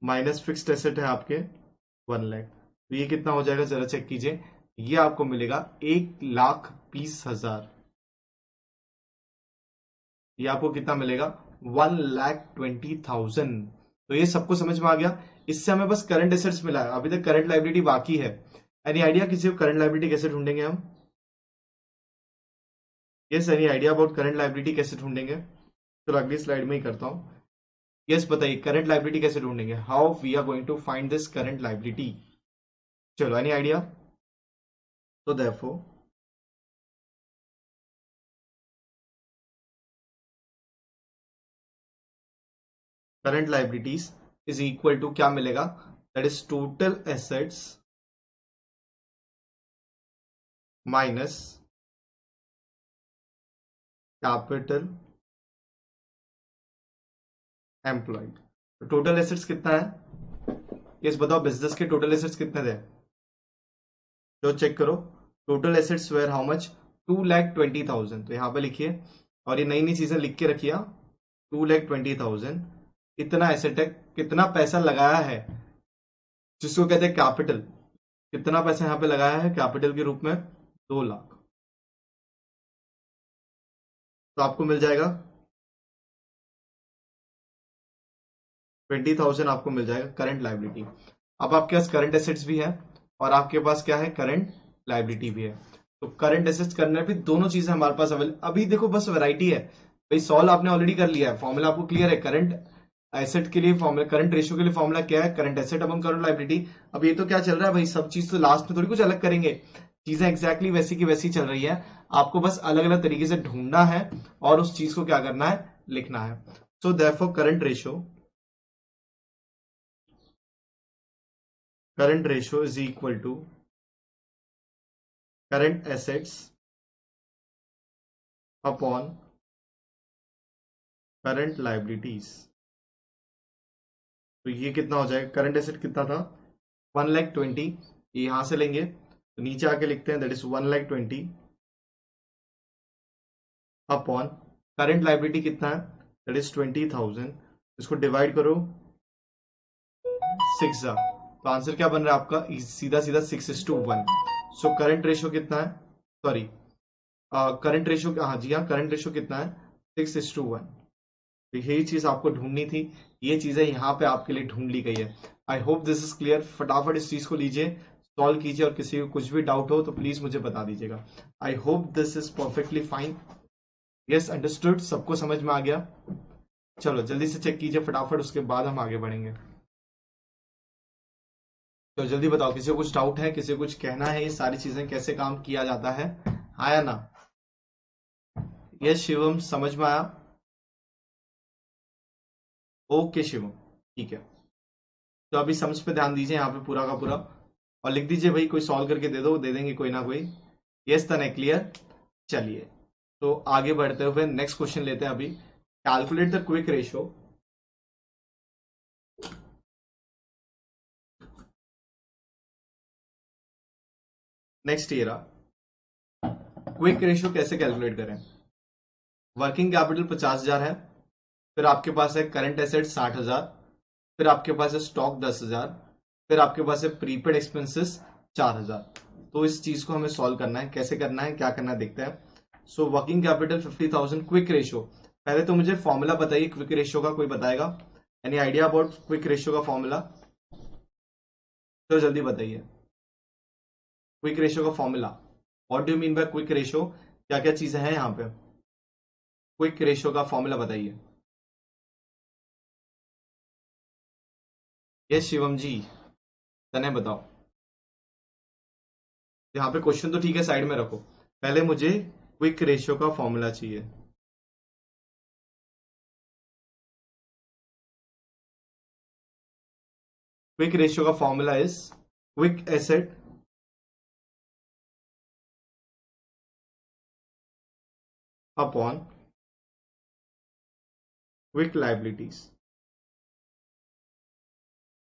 A: माइनस फिक्स्ड एसेट है आपके 1 लाख। तो ये कितना हो जाएगा, जरा चेक कीजिए। ये आपको मिलेगा 1,20,000। ये आपको कितना मिलेगा, 1,20,000। तो ये सबको समझ में आ गया। इससे हमें बस करंट एसेट्स मिला है, अभी तक करंट लायबिलिटी बाकी है। एनी आइडिया किसी को करंट लायबिलिटी कैसे ढूंढेंगे हम? Yes, any idea about current liability कैसे ढूंढेंगे? चलो अगली स्लाइड में ही करता हूं। यस, बताइए करंट लायबिलिटी कैसे ढूंढेंगे, how we are going to find this current liability? चलो, एनी आइडिया? तो therefore current liabilities is equal to क्या मिलेगा, that is total assets minus capital employed. Total assets कितना है, यस बताओ, बिजनेस के टोटल एसेट्स कितने थे? तो चेक करो, total assets were how much, 2,20,000। तो यहां पे लिखिए, और ये नई नई चीजें लिख के रखिए, 2,20,000 इतना एसेट है। कितना पैसा लगाया है, जिसको कहते हैं कैपिटल, कितना पैसा यहाँ पे लगाया है कैपिटल के रूप में, 2 लाख। तो आपको मिल जाएगा 20,000, आपको मिल जाएगा करंट लायबिलिटी। अब आपके पास करंट एसेट्स भी है, और आपके पास क्या है, करंट लायबिलिटी भी है। तो करंट एसेट्स करने पे दोनों चीजें हमारे पास अवेलेबल, अभी देखो बस वैरायटी है भाई। सॉल्व आपने ऑलरेडी कर लिया है, फॉर्मूला आपको क्लियर है। करंट एसेट के लिए फॉर्मूला, करंट रेशियो के लिए फॉर्मूला क्या है, करंट एसेट अपन करंट लायबिलिटी। अब ये तो क्या चल रहा है भाई, सब चीज तो लास्ट में थोड़ी कुछ अलग करेंगे, चीजें एग्जैक्टली वैसी की वैसी चल रही है। आपको बस अलग अलग तरीके से ढूंढना है, और उस चीज को क्या करना है, लिखना है। So therefore current ratio is equal to current assets upon current liabilities. तो ये कितना हो जाएगा, करंट एसेट कितना था, 1,20,000। ये यहां से लेंगे, तो नीचे आके लिखते हैं, that is 1,20,000 upon current liability कितना है, दैट इज 20,000। इसको डिवाइड करो 6 जा, तो आंसर क्या बन रहा है आपका, सीधा सीधा 6:1। सो करंट रेशियो कितना है, सॉरी, करंट रेशियो, हाँ जी हाँ, करंट रेशियो कितना है, 6:1। तो यही चीज आपको ढूंढनी थी, ये चीजें यहाँ पे आपके लिए ढूंढ ली गई है। आई होप दिस इज क्लियर। फटाफट इस चीज को लीजिए, सॉल्व कीजिए, और किसी को कुछ भी डाउट हो तो प्लीज मुझे बता दीजिएगा। आई hope this is perfectly fine. Yes, understood, सबको समझ में आ गया। चलो जल्दी से चेक कीजिए फटाफट, उसके बाद हम आगे बढ़ेंगे। तो जल्दी बताओ, किसी को कुछ डाउट है, किसी को कुछ कहना है, ये सारी चीजें कैसे काम किया जाता है, आया ना? यस शिवम, समझ में आया? ओके शिवम, ठीक है। तो अभी सम्स पे ध्यान दीजिए यहाँ पे पूरा का पूरा, और लिख दीजिए भाई, कोई सॉल्व करके दे दो, दे देंगे कोई ना कोई। यस तने, क्लियर? चलिए, तो आगे बढ़ते हुए नेक्स्ट क्वेश्चन लेते हैं अभी। Calculate the quick ratio next ये रहा, क्विक रेशियो कैसे कैलकुलेट करें। वर्किंग कैपिटल 50,000 है, फिर आपके पास है करंट एसेट 60,000, फिर आपके पास है स्टॉक 10,000, फिर आपके पास है प्रीपेड एक्सपेंसेस 4,000। तो इस चीज को हमें सॉल्व करना है, कैसे करना है, क्या करना है, देखते हैं। So working capital 50,000, quick ratio. पहले तो मुझे फॉर्मूला बताइए क्विक रेशियो का, कोई बताएगा? Any idea about quick ratio का फॉर्मूला? तो जल्दी बताइए क्विक रेशियो का formula. What do you mean by quick ratio, क्या क्या चीजें हैं यहाँ पे? क्विक रेशियो का फॉर्मूला बताइए। यस शिवम जी, तने बताओ। यहाँ पे क्वेश्चन तो ठीक है, साइड में रखो, पहले मुझे क्विक रेशियो का फॉर्मूला चाहिए। क्विक रेशियो का formula is quick asset upon quick liabilities.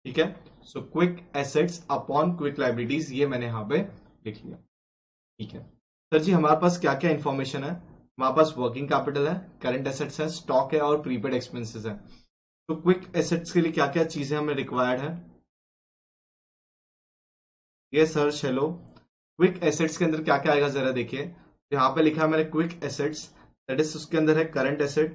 A: ठीक है, so quick assets upon quick liabilities, ये मैंने यहां पे लिख लिया। ठीक है सर जी, हमारे पास क्या क्या इंफॉर्मेशन है? हमारे पास वर्किंग कैपिटल है, करंट एसेट्स है, स्टॉक है और प्रीपेड एक्सपेंसेस है। तो क्विक एसेट्स के लिए क्या क्या चीजें हमें रिक्वायर्ड है? ये सर चलो, क्विक एसेट्स के अंदर क्या क्या आएगा जरा देखिए। यहाँ पे लिखा है मैंने क्विक एसेट्स, दैट इज उसके अंदर है करंट एसेट।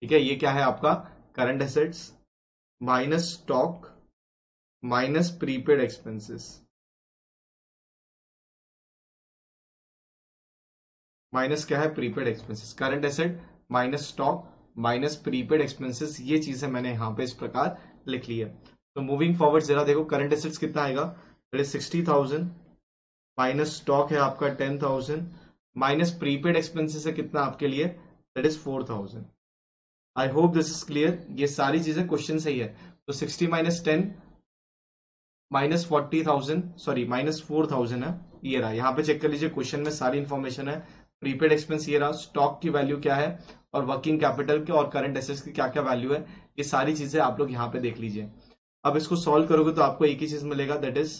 A: ठीक है, ये क्या है आपका current assets, minus stock, minus prepaid expenses, minus क्या है prepaid expenses. Current asset minus stock minus prepaid expenses, ये चीजें मैंने यहां पे इस प्रकार लिख ली है। तो मूविंग फॉरवर्ड जरा देखो, करंट एसेट्स कितना आएगा, दैट इज 60,000, माइनस स्टॉक है आपका 10,000, माइनस प्रीपेड एक्सपेंसेस है कितना आपके लिए, that is 4,000। I hope this is clear, ये सारी चीजें क्वेश्चन से ही है। तो 60 माइनस 10 माइनस 40,000, सॉरी माइनस 4,000 है, ये रहा। यहाँ पे चेक कर लीजिए, क्वेश्चन में सारी इंफॉर्मेशन है। प्रीपेड एक्सपेंस ये रहा, स्टॉक की वैल्यू क्या है, और वर्किंग कैपिटल के और करंट एसेट्स की क्या क्या वैल्यू है, ये सारी चीजें आप लोग यहाँ पे देख लीजिए। अब इसको सॉल्व करोगे तो आपको एक ही चीज मिलेगा, दैट इज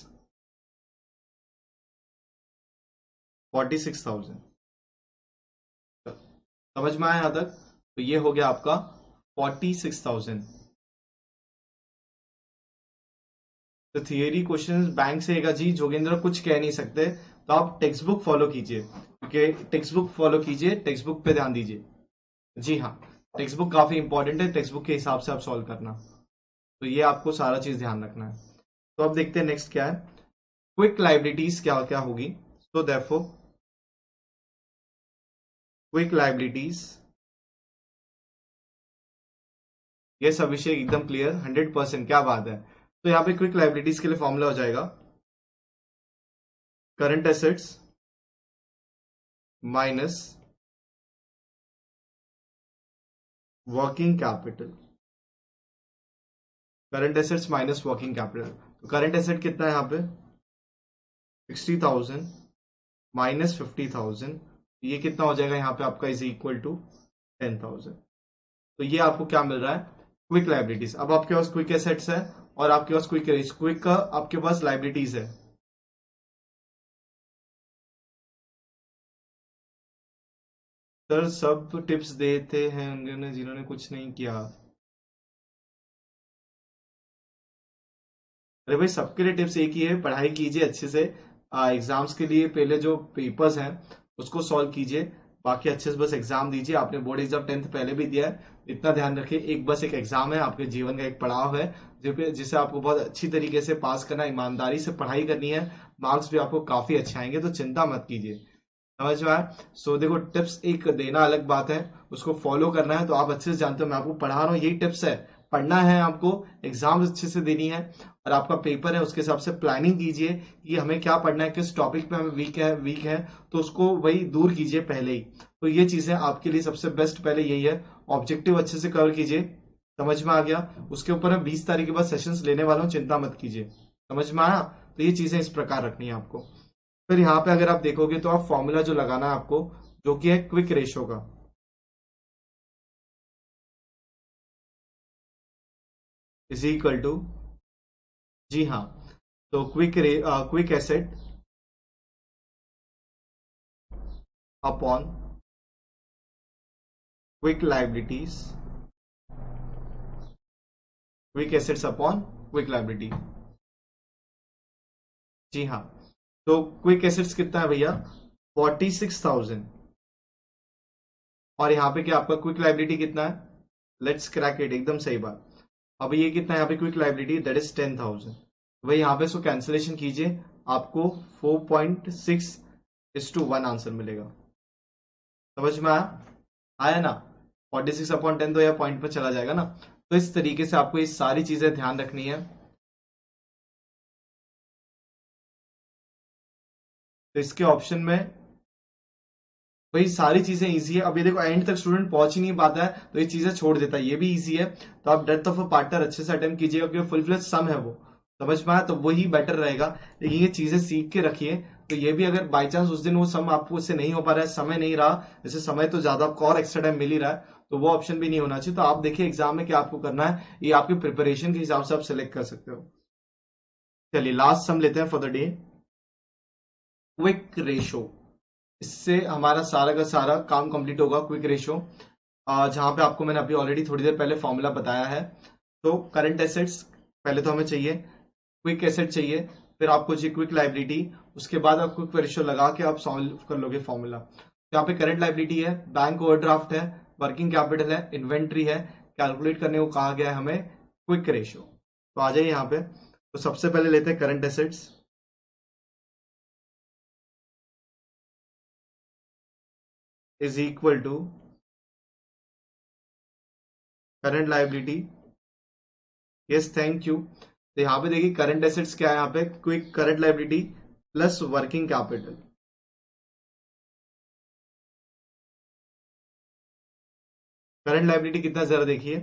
A: 46,000। समझ में आया यहां तक? तो ये हो गया आपका 46,000। तो थियरी क्वेश्चन बैंक से आएगा जी, जोगेंद्र कुछ कह नहीं सकते, तो आप टेक्स्ट बुक फॉलो कीजिए, क्योंकि टेक्स्ट बुक फॉलो कीजिए, टेक्स्ट बुक पे ध्यान दीजिए। जी हाँ, टेक्स्ट बुक काफी इंपॉर्टेंट है, टेक्स्ट बुक के हिसाब से आप सॉल्व करना। तो ये आपको सारा चीज ध्यान रखना है। तो अब देखते हैं नेक्स्ट क्या है, क्विक लाइबिलिटीज क्या क्या होगी। तो देयरफॉर क्विक लाइबिलिटीज, ये सब विषय एकदम क्लियर 100%, क्या बात है। तो यहाँ पे क्विक लाइबिलिटीज के लिए फॉर्मूला हो जाएगा current assets minus working capital, current assets minus working capital. तो करंट एसेट कितना है यहाँ पे 60,000 माइनस 50,000, ये कितना हो जाएगा यहाँ पे आपका, इज इक्वल टू 10,000। तो ये आपको क्या मिल रहा है, क्विक लाइबिलिटीज। अब आपके पास क्विक एसेट्स है और आपके पास क्विक का आपके पास लाइबिलिटीज है। सर सब टिप्स देते हैं उन्होंने जिन्होंने कुछ नहीं किया। अरे भाई, सबके लिए टिप्स एक ही है, पढ़ाई कीजिए अच्छे से, एग्जाम्स के लिए पहले जो पेपर्स हैं उसको सॉल्व कीजिए, बाकी अच्छे से बस एग्जाम दीजिए। आपने बोर्ड एग्जाम 10th पहले भी दिया है, इतना ध्यान रखिए, एक बस एक एग्जाम है, आपके जीवन का एक पड़ाव है, जिसे आपको बहुत अच्छी तरीके से पास करना, ईमानदारी से पढ़ाई करनी है, मार्क्स भी आपको काफी अच्छे आएंगे, तो चिंता मत कीजिए। समझ में आया? सो देखो, टिप्स एक देना अलग बात है, उसको फॉलो करना है, तो आप अच्छे से जानते हो मैं आपको पढ़ा रहा हूँ, यही टिप्स है। पढ़ना है आपको, एग्जाम अच्छे से देनी है, और आपका पेपर है उसके हिसाब से प्लानिंग कीजिए कि हमें क्या पढ़ना है, किस टॉपिक पे हमें वीक है, तो उसको वही दूर कीजिए पहले ही। तो ये चीजें आपके लिए सबसे बेस्ट पहले यही है, ऑब्जेक्टिव अच्छे से कवर कीजिए। समझ में आ गया? उसके ऊपर मैं 20 तारीख के बाद सेशंस लेने वाला हूँ, चिंता मत कीजिए। समझ में आया? तो ये चीजें इस प्रकार रखनी है आपको। फिर यहाँ पे अगर आप देखोगे तो आप फॉर्मूला जो लगाना है आपको, जो कि है क्विक रेशो का, इज इक्वल टू जी हाँ। तो quick asset upon quick liabilities, quick assets upon quick liability. जी हाँ। तो क्विक एसेट्स कितना है भैया, 46,000। और यहाँ पे क्या आपका क्विक लाइबिलिटी कितना है, लेट्स क्रैक इट, एकदम सही बात। अब ये कितना है यहाँ पे क्विक लाइबिलिटी, दैट इज 10,000। वही यहाँ पे इसको कैंसिलेशन कीजिए, आपको 4.6:1 आंसर मिलेगा। समझ में आया, आया ना। 46/10 तो यह पॉइंट पर चला जाएगा ना। तो इस तरीके से आपको ये सारी चीजें ध्यान रखनी है। तो इसके ऑप्शन में भाई सारी चीजें इजी है। अब ये देखो एंड तक स्टूडेंट पहुंच ही नहीं पाता है तो ये चीजें छोड़ देता है, ये भी इजी है। तो आप डेप्थ ऑफ अ पार्टनर अच्छे से अटेम्प्ट कीजिएगा, क्योंकि फुल फ्लेज सम है वो, समझ में आया, तो वही बेटर रहेगा। लेकिन ये चीजें सीख के रखिए। तो ये भी अगर बाई चांस उस दिन वो सम आपको उससे नहीं हो पा रहा है, समय नहीं रहा, जैसे समय तो ज्यादा आपको और एक्स्ट्रा टाइम मिल ही रहा है, तो वो ऑप्शन भी नहीं होना चाहिए। तो आप देखिए एग्जाम में क्या आपको करना है, ये आपकी प्रिपरेशन के हिसाब से आप सिलेक्ट कर सकते हो। चलिए लास्ट सम लेते हैं for the day, quick ratio. इससे हमारा सारा का सारा काम कंप्लीट होगा। क्विक रेशो जहां पे आपको मैंने अभी ऑलरेडी थोड़ी देर पहले फॉर्मूला बताया है। तो करंट एसेट्स पहले तो हमें चाहिए, क्विक एसेट चाहिए, फिर आपको चाहिए क्विक लाइबिलिटी, उसके बाद आप क्विक रेशो लगा के आप सॉल्व कर लोगे फॉर्मूला। तो यहाँ पे करंट लाइबिलिटी है, बैंक ओवरड्राफ्ट है, वर्किंग कैपिटल है, इन्वेंट्री है, कैलकुलेट करने को कहा गया है हमें क्विक रेशो। तो आ जाइए यहाँ पे। तो सबसे पहले लेते हैं current assets, is equal to current liability. Yes thank you. तो यहाँ पे देखिए करंट एसेट्स क्या है, यहाँ पे quick current liability plus working capital. Current liability कितना जरा देखिए,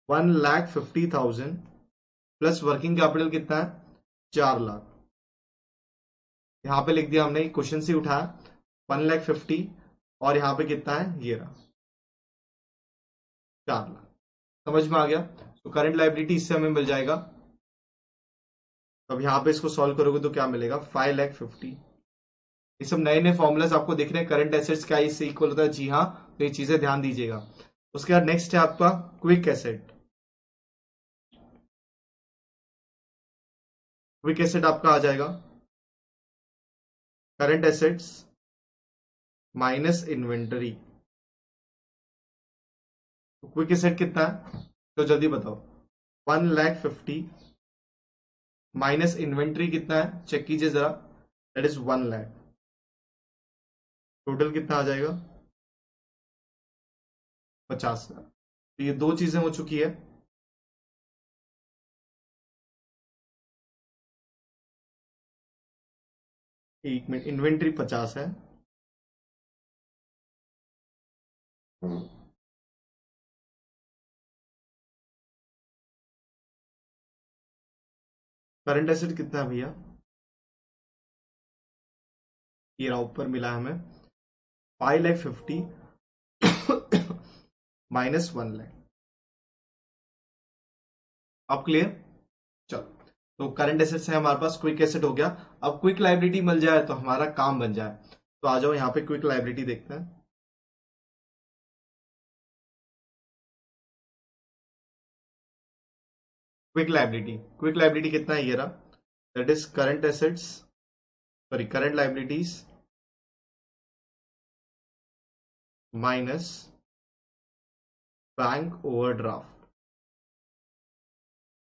A: 1,50,000 प्लस वर्किंग कैपिटल कितना है, 4 लाख। यहाँ पे लिख दिया हमने, क्वेश्चन से उठाया 1,50,000, और यहाँ पे कितना है, ये रहा 4 लाख। समझ में आ गया। तो करंट लाइबिलिटी इससे हमें मिल जाएगा। अब यहाँ पे इसको सॉल्व करोगे तो क्या मिलेगा, 5,50,000। ये सब नए नए फॉर्मुलाज आपको दिख रहे हैं, करंट एसेट्स क्या इससे इक्वल होता है, जी हाँ। तो ये चीजें ध्यान दीजिएगा। उसके बाद नेक्स्ट है आपका क्विक एसेट। क्विक एसेट आपका आ जाएगा करंट एसेट्स माइनस इन्वेंटरी। तो क्विक एसेट कितना है, तो जल्दी बताओ, 1,50,000 माइनस इन्वेंट्री कितना है, चेक कीजिए जरा, दैट इज 1 लाख। टोटल कितना आ जाएगा, 50 लाख। तो ये दो चीजें हो चुकी है। 1 मिनट, इन्वेंट्री 50 है, करंट एसेट कितना है भैया, ये रहा ऊपर मिला है हमें 5,50,000 माइनस 1 लाख। अब क्लियर। चलो, तो करंट एसेट्स है हमारे पास, क्विक एसेट हो गया। अब क्विक लाइबिलिटी मिल जाए तो हमारा काम बन जाए। तो आ जाओ यहाँ पे क्विक लाइबिलिटी देखते हैं। क्विक लाइबिलिटी कितना है, ये रहा, that is current assets, sorry current liabilities minus bank overdraft.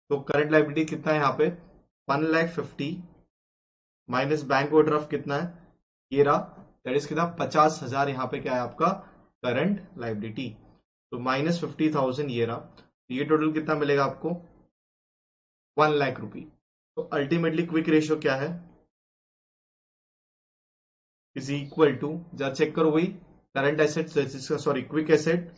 A: तो करंट लाइबिलिटी कितना है यहाँ पे, 1,50,000 माइनस बैंक ओवरड्राफ्ट कितना है, ये रहा, दैट इज कितना, 50,000। यहाँ पे क्या है आपका करंट लाइबिलिटी। तो -50,000 ये रहा, तो ये टोटल कितना मिलेगा आपको, 1 लाख रुपी। तो अल्टीमेटली क्विक रेशियो क्या है, इज इक्वल टू, जरा चेक करो वही, current asset, sorry quick asset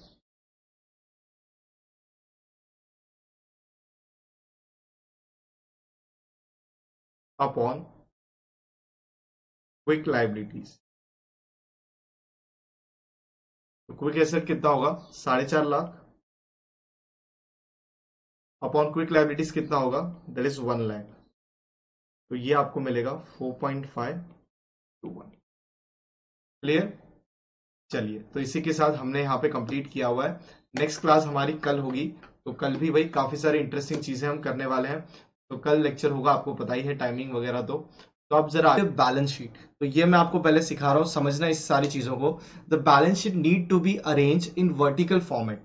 A: upon quick liabilities. तो क्विक एसेट कितना होगा, 4.5 लाख, अपॉन क्विक लाइबिलिटीज कितना होगा, दैट इज 1 लाख। तो ये आपको मिलेगा 4.521। क्लियर? चलिए, तो इसी के साथ हमने यहाँ पे कंप्लीट किया हुआ है। नेक्स्ट क्लास हमारी कल होगी, तो कल भी भाई काफी सारी इंटरेस्टिंग चीजें हम करने वाले हैं। तो कल लेक्चर होगा, आपको पता ही है टाइमिंग वगैरह। तो आप जरा बैलेंस शीट, तो ये मैं आपको पहले सिखा रहा हूँ समझना इस सारी चीजों को। The balance sheet need to be arrange in vertical format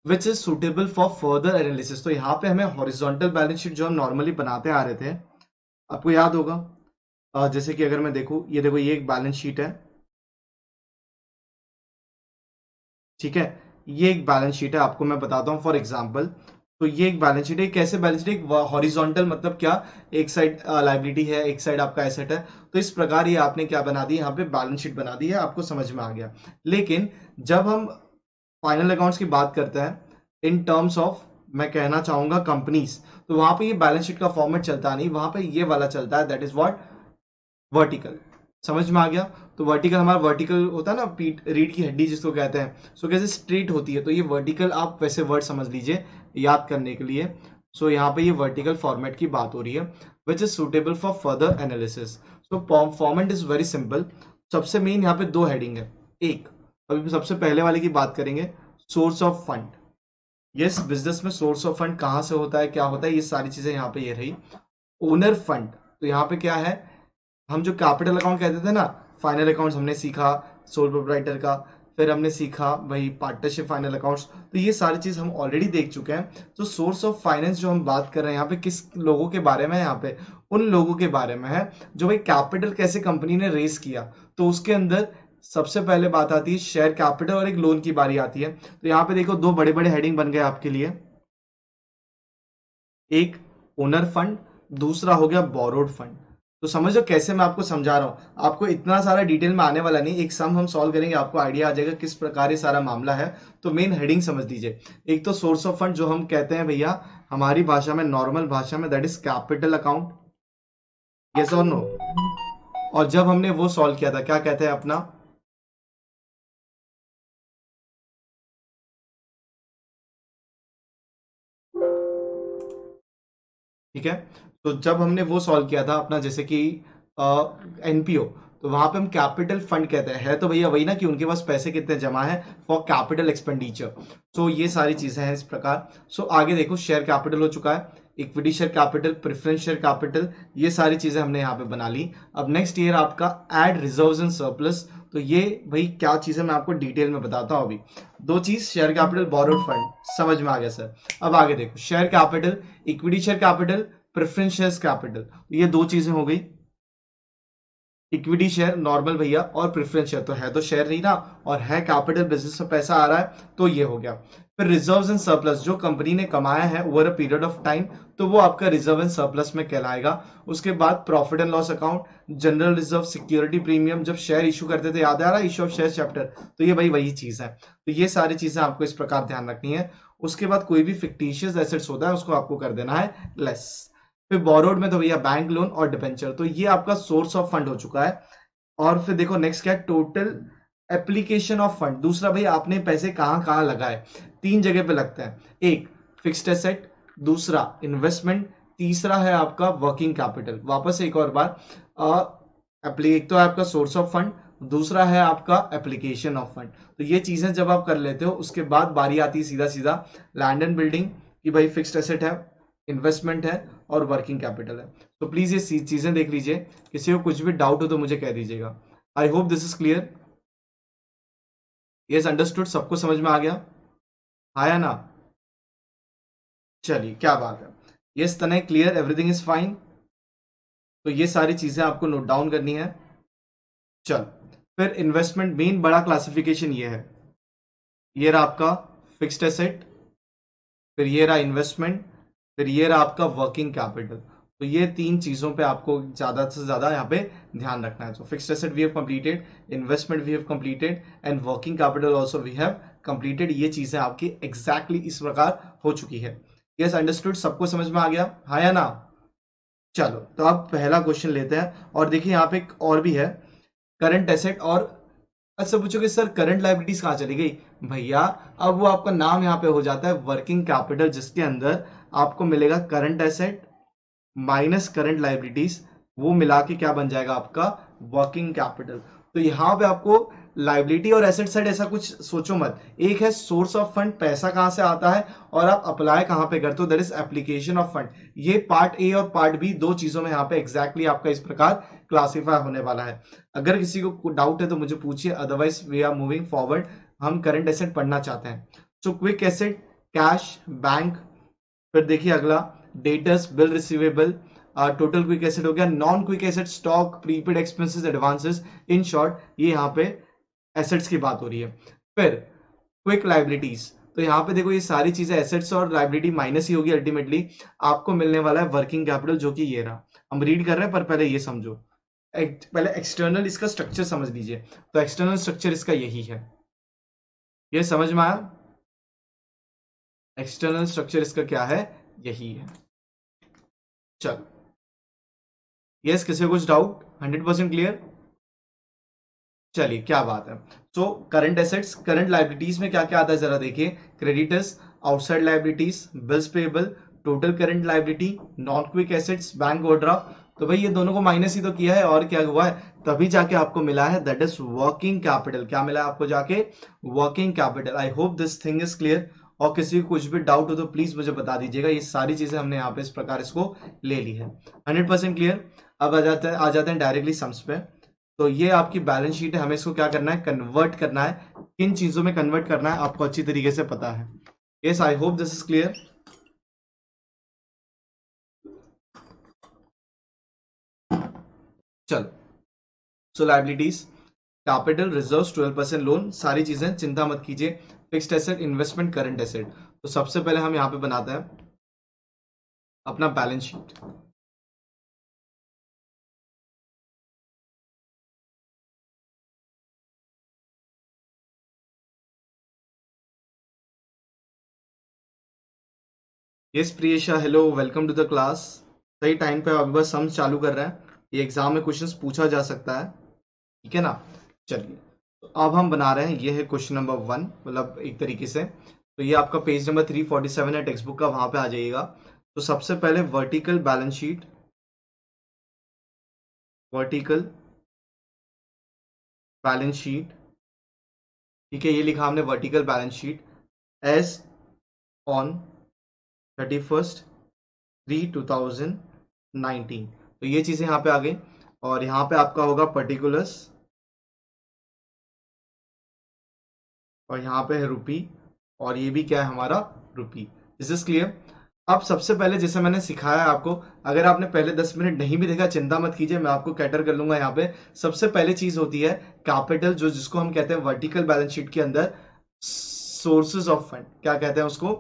A: which is suitable for further analysis. तो यहाँ पे हमें हॉरिजॉन्टल बैलेंस शीट जो हम नॉर्मली बनाते आ रहे थे, आपको याद होगा। जैसे कि अगर मैं देखूं, ये देखो, ये एक बैलेंस शीट है, ठीक है। ये एक बैलेंस शीट है, आपको मैं बताता हूँ फॉर एग्जांपल। तो ये एक बैलेंस शीट है, कैसे बैलेंस शीट? एक हॉरिजॉन्टल मतलब क्या, एक साइड लायबिलिटी है, एक साइड आपका एसेट है। तो इस प्रकार ये आपने क्या बना दी, यहाँ पे बैलेंस शीट बना दी है, आपको समझ में आ गया। लेकिन जब हम फाइनल अकाउंट्स की बात करते हैं इन टर्म्स ऑफ, मैं कहना चाहूंगा कंपनीज, तो वहां पे ये बैलेंस शीट का फॉर्मेट चलता नहीं, वहां पे ये वाला चलता है, दैट इज व्हाट, वर्टिकल। समझ में आ गया? तो वर्टिकल, हमारा वर्टिकल होता है ना, पीठ रीढ़ की हड्डी जिसको कहते हैं। सो कैसे स्ट्रेट होती है, तो ये वर्टिकल, आप वैसे वर्ड समझ लीजिए याद करने के लिए। सो यहाँ पे ये वर्टिकल फॉर्मेट की बात हो रही है, विच is suitable for further analysis. So format is very simple. सबसे मेन यहाँ पे दो हेडिंग है। एक, अभी सबसे पहले वाले की बात करेंगे, source of fund. Yes, business में सोर्स ऑफ फंड कहाँ से होता है, क्या होता है, ये सारी चीजें यहाँ पे ये रही। ओनर फंड, तो यहाँ पे क्या है, हम जो कैपिटल अकाउंट कहते थे ना, फाइनल अकाउंट्स हमने सीखा सोल प्रोप्राइटर का, फिर हमने सीखा वही पार्टनरशिप फाइनल अकाउंट्स, तो ये सारी चीज हम ऑलरेडी देख चुके हैं। तो सोर्स ऑफ फाइनेंस जो हम बात कर रहे हैं यहाँ पे, किस लोगों के बारे में है, यहाँ पे उन लोगों के बारे में है जो भाई कैपिटल कैसे कंपनी ने रेस किया। तो उसके अंदर सबसे पहले बात आती है शेयर कैपिटल, और एक लोन की बारी आती है। तो यहाँ पे देखो, दो बड़े बड़े हेडिंग बन गए आपके लिए। एक ओनर फंड, दूसरा हो गया बोरोड फंड। तो समझो कैसे मैं आपको समझा रहा हूं, आपको इतना सारा डिटेल में आने वाला नहीं, एक सम हम सॉल्व करेंगे, आपको आइडिया आ जाएगा किस प्रकार ये सारा मामला है। तो मेन हेडिंग समझ लीजिए। एक तो सोर्स ऑफ फंड जो हम कहते हैं भैया हमारी भाषा में, नॉर्मल भाषा में, that is capital account. Yes or no? और जब हमने वो सॉल्व किया था, क्या कहते हैं अपना, ठीक है। तो जब हमने वो सॉल्व किया था अपना, जैसे कि एनपीओ, तो वहां पे हम कैपिटल फंड कहते हैं, है तो भैया वही ना, कि उनके पास पैसे कितने जमा है फॉर कैपिटल एक्सपेंडिचर। सो ये सारी चीजें हैं इस प्रकार। सो आगे देखो, शेयर कैपिटल हो चुका है, equity share capital, preference share capital, ये सारी चीजें हमने यहाँ पे बना ली। अब नेक्स्ट ईयर आपका एड रिजर्व्स एंड सरप्लस। तो ये भाई क्या चीज है, मैं आपको डिटेल में बताता हूँ अभी। दो चीज, शेयर कैपिटल, बोरोड फंड, समझ में आ गया सर। अब आगे देखो, share capital, equity share capital, preference share capital, ये दो चीजें हो गई। इक्विटी शेयर नॉर्मल भैया, और प्रेफरेंस शेयर तो शेयर नहीं ना, और है कैपिटल, बिजनेस में पैसा आ रहा है, तो ये हो गया। फिर रिजर्व्स एंड सरप्लस, जो कंपनी ने कमाया है over a period of time, तो वो आपका रिजर्व एंड सरप्लस में कहलाएगा। उसके बाद profit and loss account, general reserve, security premium, जब शेयर इशू करते थे, याद आ रहा है, इशू ऑफ शेयर चैप्टर, तो ये भाई वही चीज है। तो ये सारी चीजें आपको इस प्रकार ध्यान रखनी है। उसके बाद कोई भी फिक्टिशियस एसेट्स होता है उसको आपको कर देना है लेस। फिर बोरोड में तो भैया बैंक लोन और डिबेंचर, तो ये आपका सोर्स ऑफ फंड हो चुका है। और फिर देखो नेक्स्ट क्या है, टोटल एप्लीकेशन ऑफ फंड। दूसरा भाई आपने पैसे कहां कहां लगाए, तीन जगह पे लगता है। एक फिक्स्ड एसेट, दूसरा इन्वेस्टमेंट, तीसरा है आपका वर्किंग कैपिटल। वापस एक और बार, एक तो है आपका सोर्स ऑफ फंड, दूसरा है आपका एप्लीकेशन ऑफ फंड। तो ये चीजें जब आप कर लेते हो, उसके बाद बारी आती है सीधा सीधा लैंड एंड बिल्डिंग की, भाई फिक्स्ड एसेट है, इन्वेस्टमेंट है और वर्किंग कैपिटल है। तो प्लीज ये चीजें देख लीजिए, किसी को कुछ भी डाउट हो तो मुझे कह दीजिएगा। आई hope this is clear. Yes, understood, सबको समझ में आ गया, आया ना? चलिए, क्या बात है। Yes Tanay, clear, everything is fine. तो ये सारी चीजें आपको नोट डाउन करनी है। चल, फिर इन्वेस्टमेंट, मेन बड़ा क्लासिफिकेशन ये है। ये रहा आपका फिक्स्ड एसेट, फिर ये रहा इन्वेस्टमेंट, फिर ये रहा आपका वर्किंग कैपिटल। तो ये तीन चीजों पे आपको ज्यादा से ज्यादा यहाँ पे ध्यान रखना है। तो fixed asset we have completed, investment we have completed, and working capital also we have completed. ये चीजें आपकी एग्जैक्टली इस प्रकार हो चुकी है। यस, अंडरस्टूड, सबको समझ में आ गया, हाँ या ना? चलो, तो अब पहला क्वेश्चन लेते हैं। और देखिए यहाँ पे एक और भी है, करंट एसेट। और अच्छा पूछोगे सर करंट लायबिलिटीज कहाँ चली गई? भैया अब वो आपका नाम यहाँ पे हो जाता है वर्किंग कैपिटल, जिसके अंदर आपको मिलेगा current asset minus current liabilities, वो मिला के क्या बन जाएगा आपका वर्किंग कैपिटल। तो यहाँ पे आपको लाइबिलिटी और एसेट साइड ऐसा कुछ सोचो मत, एक है सोर्स ऑफ फंड, पैसा कहां से आता है, और आप अप्लाई कहां पे करते हो, that is application of fund. ये पार्ट ए और पार्ट बी दो चीजों में यहाँ पे एग्जैक्टली आपका इस प्रकार क्लासीफाई होने वाला है। अगर किसी को डाउट है तो मुझे पूछिए, otherwise we are moving forward. हम करंट एसेट पढ़ना चाहते हैं। So quick asset cash bank, फिर देखिए अगला debtors bill receivable, total quick asset हो गया, non quick asset stock prepaid expenses advances, in short ये यहाँ पे एसेट्स की बात हो रही है। फिर क्विक लाइबिलिटीज, तो यहाँ पे देखो ये सारी चीजें एसेट्स और लाइबिलिटी माइनस ही होगी, अल्टीमेटली आपको मिलने वाला है वर्किंग कैपिटल, जो कि ये रहा। हम रीड कर रहे हैं पर पहले ये समझो, पहले एक्सटर्नल इसका स्ट्रक्चर समझ लीजिए। तो एक्सटर्नल स्ट्रक्चर इसका यही है, ये समझ में आया? एक्सटर्नल स्ट्रक्चर इसका क्या है, यही है। चलो यस, किसी को कुछ डाउट? 100% क्लियर? चलिए क्या बात है। So current assets, current liabilities में क्या क्या आता है जरा देखिए, creditors, outside liabilities, bills payable, total current liability, non quick assets, bank overdraft. तो भाई ये दोनों को माइनस ही तो किया है, और क्या हुआ है, तभी जाके आपको मिला है दैट इज वर्किंग कैपिटल। क्या मिला है आपको जाके, working capital. I hope this thing is clear. और किसी को कुछ भी डाउट हो तो प्लीज मुझे बता दीजिएगा। ये सारी चीजें हमने यहाँ पे इस प्रकार इसको ले ली है। 100% क्लियर। अब आ जाते हैं डायरेक्टली सम्स पे। तो ये आपकी बैलेंस शीट है, हमें इसको क्या करना है, कन्वर्ट करना है। किन चीजों में कन्वर्ट करना है आपको अच्छी तरीके से पता है। Yes, I hope this is clear. चलो, so liabilities, capital, reserves, 12% loan, सारी चीजें चिंता मत कीजिए। Fixed asset, investment, current asset. तो सबसे पहले हम यहाँ पे बनाते हैं अपना balance sheet. Yes Priyesha, hello, welcome to the class. सही टाइम पे अभी बस हम चालू कर रहे हैं, ये एग्जाम में क्वेश्चंस पूछा जा सकता है, ठीक है ना। चलिए, तो अब हम बना रहे हैं, ये है क्वेश्चन नंबर 1, मतलब एक तरीके से। तो ये आपका पेज नंबर 347 है टेक्स्ट बुक का, वहां पे आ जाइएगा। तो सबसे पहले vertical balance sheet, vertical balance sheet, ठीक है, ये लिखा हमने vertical balance sheet as on 31/3/2019। तो ये चीजें यहाँ पे आ गई, और यहाँ पे आपका होगा पर्टिकुलर्स, और यहाँ पे है रुपी, और ये भी क्या है हमारा, रुपी। This is clear. अब सबसे पहले जैसे मैंने सिखाया है आपको, अगर आपने पहले 10 मिनट नहीं भी देखा चिंता मत कीजिए, मैं आपको कैटर कर लूंगा। यहाँ पे सबसे पहले चीज होती है कैपिटल, जो जिसको हम कहते हैं वर्टिकल बैलेंस शीट के अंदर सोर्सेज ऑफ फंड, क्या कहते हैं उसको,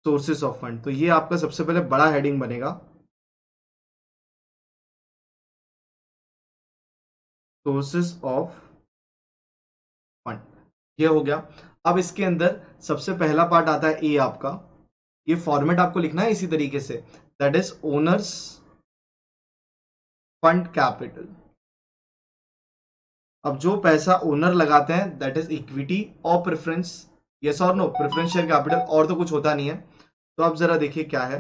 A: सोर्सेज ऑफ फंड। तो ये आपका सबसे पहले बड़ा हेडिंग बनेगा, सोर्सेज ऑफ फंड, ये हो गया। अब इसके अंदर सबसे पहला पार्ट आता है ए आपका, ये फॉर्मेट आपको लिखना है इसी तरीके से, that is owner's fund capital. अब जो पैसा ओनर लगाते हैं दैट इज इक्विटी और preference, yes or no, preference share capital, और तो कुछ होता नहीं है। तो अब जरा देखिए क्या है,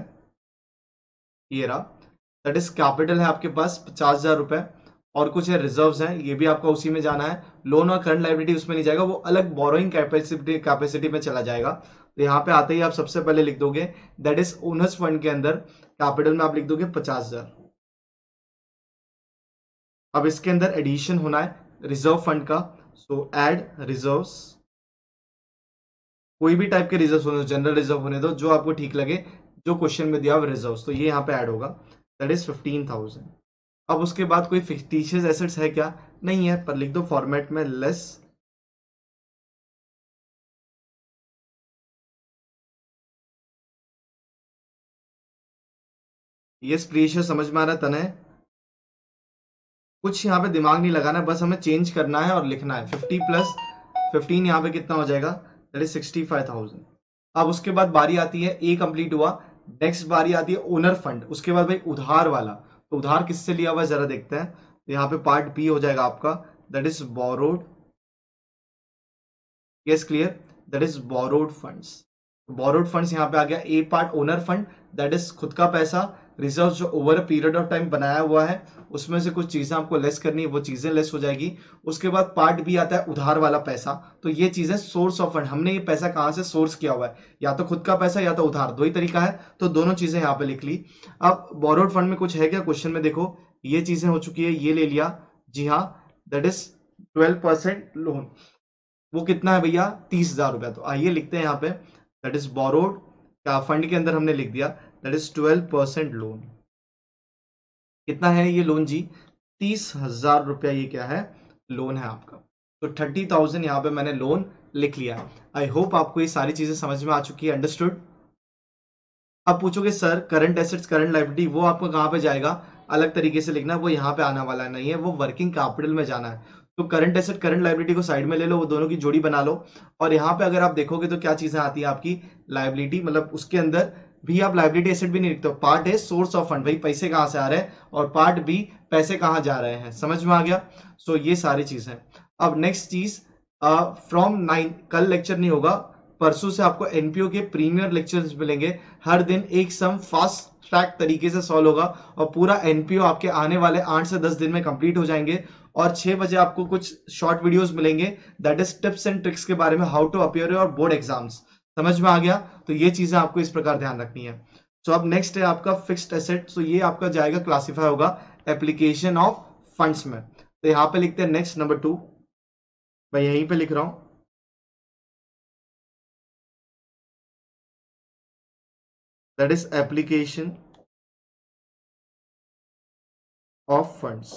A: ये रहा, दैट इज कैपिटल है आपके पास 50,000 रुपए, और कुछ है रिजर्व्स हैं, ये भी आपका उसी में जाना है। लोन और करंट लायबिलिटी उसमें नहीं जाएगा, वो अलग बोरोइंग कैपेसिटी में चला जाएगा। तो यहाँ पे आते ही आप सबसे पहले लिख दोगे दैट इज ओनर्स फंड के अंदर कैपिटल में आप लिख दोगे 50,000। अब इसके अंदर एडिशन होना है रिजर्व फंड का, सो ऐड रिजर्व्स, कोई भी टाइप के रिजर्व होने दो, जनरल रिजर्व होने दो, जो आपको ठीक लगे, जो क्वेश्चन में दिया हुआ रिजर्व, तो ये यहाँ पे ऐड होगा, दैट इज 15,000। अब उसके बाद कोई फिक्टिशियस एसेट्स है क्या, नहीं है, पर लिख दो फॉर्मेट में लेस ये प्रीशियस। समझ में आ रहा है तनय? कुछ यहाँ पे दिमाग नहीं लगाना, बस हमें चेंज करना है और लिखना है। 50 प्लस 15 यहाँ पे कितना हो जाएगा, दैट इज 65,000। अब उसके बाद बारी आती है, ए कंप्लीट हुआ, नेक्स्ट बारी आती है ओनर फंड, उसके बाद भाई उधार वाला। तो उधार किससे लिया हुआ है जरा देखते हैं। तो यहाँ पे पार्ट बी हो जाएगा आपका, that is borrowed, yes clear, that is borrowed funds. Borrowed funds यहाँ पे आ गया। A part owner fund, that is खुद का पैसा, रिजर्व जो over a period of time बनाया हुआ है उसमें से कुछ चीजें आपको लेस करनी है, वो चीजें लेस हो जाएगी। उसके बाद पार्ट बी आता है उधार वाला पैसा। तो ये चीजें सोर्स ऑफ फंड, हमने ये पैसा कहाँ से सोर्स किया हुआ है, या तो खुद का पैसा या तो उधार, दो ही तरीका है। तो दोनों चीजें यहाँ पे लिख ली। अब बोरोड फंड में कुछ है क्या क्वेश्चन में, देखो ये चीजें हो चुकी है, ये ले लिया। जी हाँ, दैट इज 12% लोन। वो कितना है भैया, 30,000 रुपया। तो आइए लिखते हैं यहाँ पे, दैट इज बोरोड का फंड के अंदर हमने लिख दिया दैट इज 12% लोन। कितना है ये लोन जी, 30,000 रुपया ये क्या है, लोन है आपका। तो 30,000 यहाँ पे मैंने लोन लिख लिया। आई होप आपको ये सारी चीजें समझ में आ चुकी है, अंडरस्टूड। अब पूछोगे sir current assets current liability वो आपको कहाँ पे जाएगा, अलग तरीके से लिखना, वो यहाँ पे आने वाला नहीं है, वो वर्किंग कैपिटल में जाना है। तो करंट एसेट करंट लायबिलिटी को साइड में ले लो, वो दोनों की जोड़ी बना लो। और यहाँ पे अगर आप देखोगे तो क्या चीजें आती है आपकी, लायबिलिटी, मतलब उसके अंदर भी आप लायबिलिटी एसेट भी नहीं लिखते हो। Part a source of fund, भाई पैसे कहाँ से आ रहे हैं, और पार्ट बी पैसे कहाँ जा रहे हैं, समझ में आ गया। सो ये सारी चीजें। अब नेक्स्ट चीज, फ्रॉम 9, कल लेक्चर नहीं होगा, परसों से आपको एनपीओ के प्रीमियर लेक्चर्स मिलेंगे। हर दिन एक सम फास्ट ट्रैक तरीके से सॉल्व होगा, और पूरा एनपीओ आपके आने वाले 8 से 10 दिन में कंप्लीट हो जाएंगे। और 6 बजे आपको कुछ शॉर्ट वीडियोस मिलेंगे, that is tips and tricks के बारे में, how to appear your board exams. समझ में आ गया। तो ये चीजें आपको इस प्रकार ध्यान रखनी है। सो अब नेक्स्ट है आपका फिक्स्ड एसेट। सो ये आपका जाएगा, क्लासीफाई होगा एप्लीकेशन ऑफ फंड्स में। तो यहाँ पे लिखते हैं नेक्स्ट नंबर 2, मैं यहीं पे लिख रहा हूं, that is application of funds.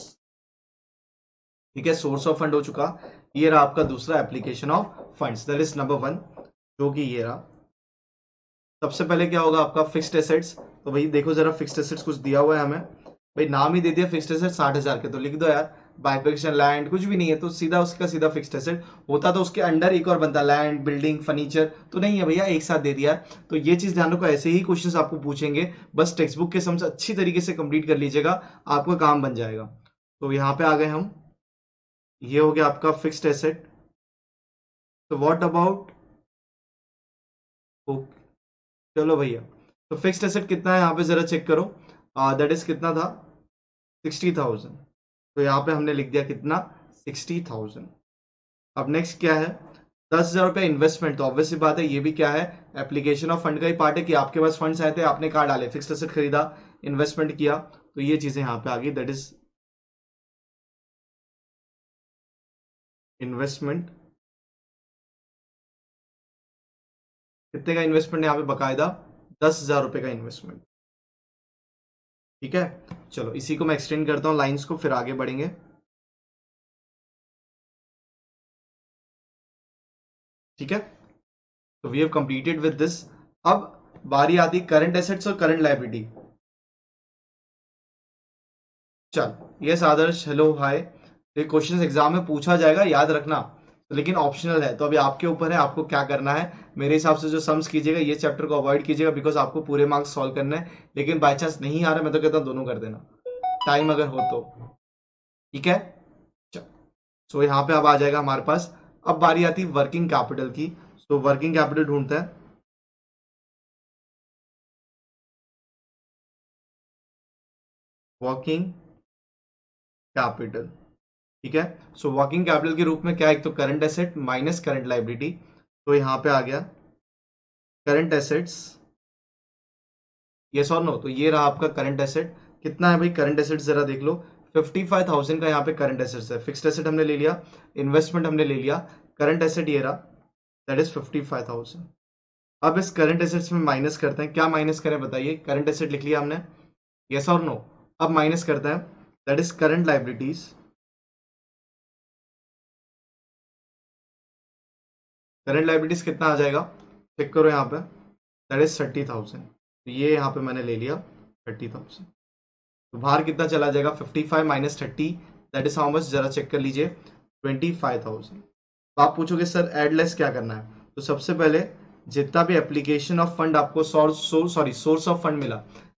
A: ठीक है, सोर्स ऑफ फंड हो चुका। ये रहा आपका दूसरा application of funds, that is number 1, जो कि ये रहा। सबसे पहले क्या होगा आपका फिक्स्ड एसेट्स। तो भाई देखो जरा, फिक्स्ड एसेट्स कुछ दिया हुआ है हमें, भाई नाम ही दे दिया फिक्स्ड एसेट 60,000 के, तो लिख दो यार बाइफिकेशन लैंड, कुछ भी नहीं है तो सीधा उसका सीधा फिक्स्ड एसेट होता। तो उसके अंडर एक और बनता लैंड बिल्डिंग फर्नीचर, तो नहीं है भैया, एक साथ दे दिया। तो ये चीज ध्यान रखो, ऐसे ही क्वेश्चंस आपको पूछेंगे, बस टेक्स्ट बुक के सम्स अच्छी तरीके से कंप्लीट कर लीजिएगा, आपका काम बन जाएगा। तो यहाँ पे आ गए हम, ये हो गया आपका फिक्स्ड एसेट। तो व्हाट अबाउट, चलो भैया, तो फिक्स्ड एसेट कितना है यहाँ पे जरा चेक करो, दैट इज कितना था, 60,000। तो यहाँ पे हमने लिख दिया कितना, 60,000। अब नेक्स्ट क्या है, 10,000 रुपये इन्वेस्टमेंट। तो ऑब्वियसली बात है, ये भी क्या है, एप्लीकेशन ऑफ फंड का ही पार्ट है, कि आपके पास फंड्स आए थे, आपने कहाँ डाले, फिक्स्ड एसेट खरीदा, इन्वेस्टमेंट किया। तो ये चीजें यहाँ पे आ गई, दैट इज इन्वेस्टमेंट। कितने का इन्वेस्टमेंट यहाँ पे बकायदा, 10,000 रुपये का इन्वेस्टमेंट। ठीक है, चलो इसी को मैं एक्सटेंड करता हूँ लाइंस को, फिर आगे बढ़ेंगे। ठीक है, तो we have completed with this. अब बारी आती करंट एसेट्स और करंट लायबिलिटी। चल, यस आदर्श, हेलो हाय। ये क्वेश्चंस एग्जाम में पूछा जाएगा, याद रखना, लेकिन ऑप्शनल है, तो अभी आपके ऊपर है आपको क्या करना है। मेरे हिसाब से जो सम्स कीजिएगा, ये चैप्टर को अवॉइड कीजिएगा, बिकॉज आपको पूरे मार्क्स सॉल्व करना है। लेकिन बाई चांस नहीं आ रहा, मैं तो कहता हूँ दोनों कर देना, टाइम अगर हो तो। ठीक है, चल, सो यहाँ पे अब आ जाएगा हमारे पास। अब बारी आती वर्किंग कैपिटल की। सो वर्किंग कैपिटल ढूंढते हैं, वर्किंग कैपिटल। ठीक है, सो वर्किंग कैपिटल के रूप में क्या है, एक तो current asset minus current liability. तो यहाँ पे आ गया current assets, yes or no. तो ये रहा आपका करंट एसेट। कितना है भाई करंट एसेट, जरा देख लो, 55,000 का यहाँ पे करंट एसेट्स है। फिक्स्ड एसेट हमने ले लिया, इन्वेस्टमेंट हमने ले लिया, करंट एसेट ये रहा, दैट इज 55,000। अब इस करंट एसेट्स में माइनस करते हैं, क्या माइनस करें बताइए, करंट एसेट लिख लिया हमने, यस और नो। अब माइनस करते हैं, that is current liabilities. Current liabilities कितना आ जाएगा, चेक करो यहाँ पे, दैट इज 30,000। तो ये यहाँ पे मैंने ले लिया 30,000। तो बाहर कितना चला जाएगा, 55 minus 30, that is how much, जरा चेक कर लीजिए, 25,000। तो आप पूछोगे सर एडलेस क्या करना है। तो सबसे पहले जितना भी एप्लीकेशन ऑफ फंड आपको सोर्स ऑफ फंड मिला,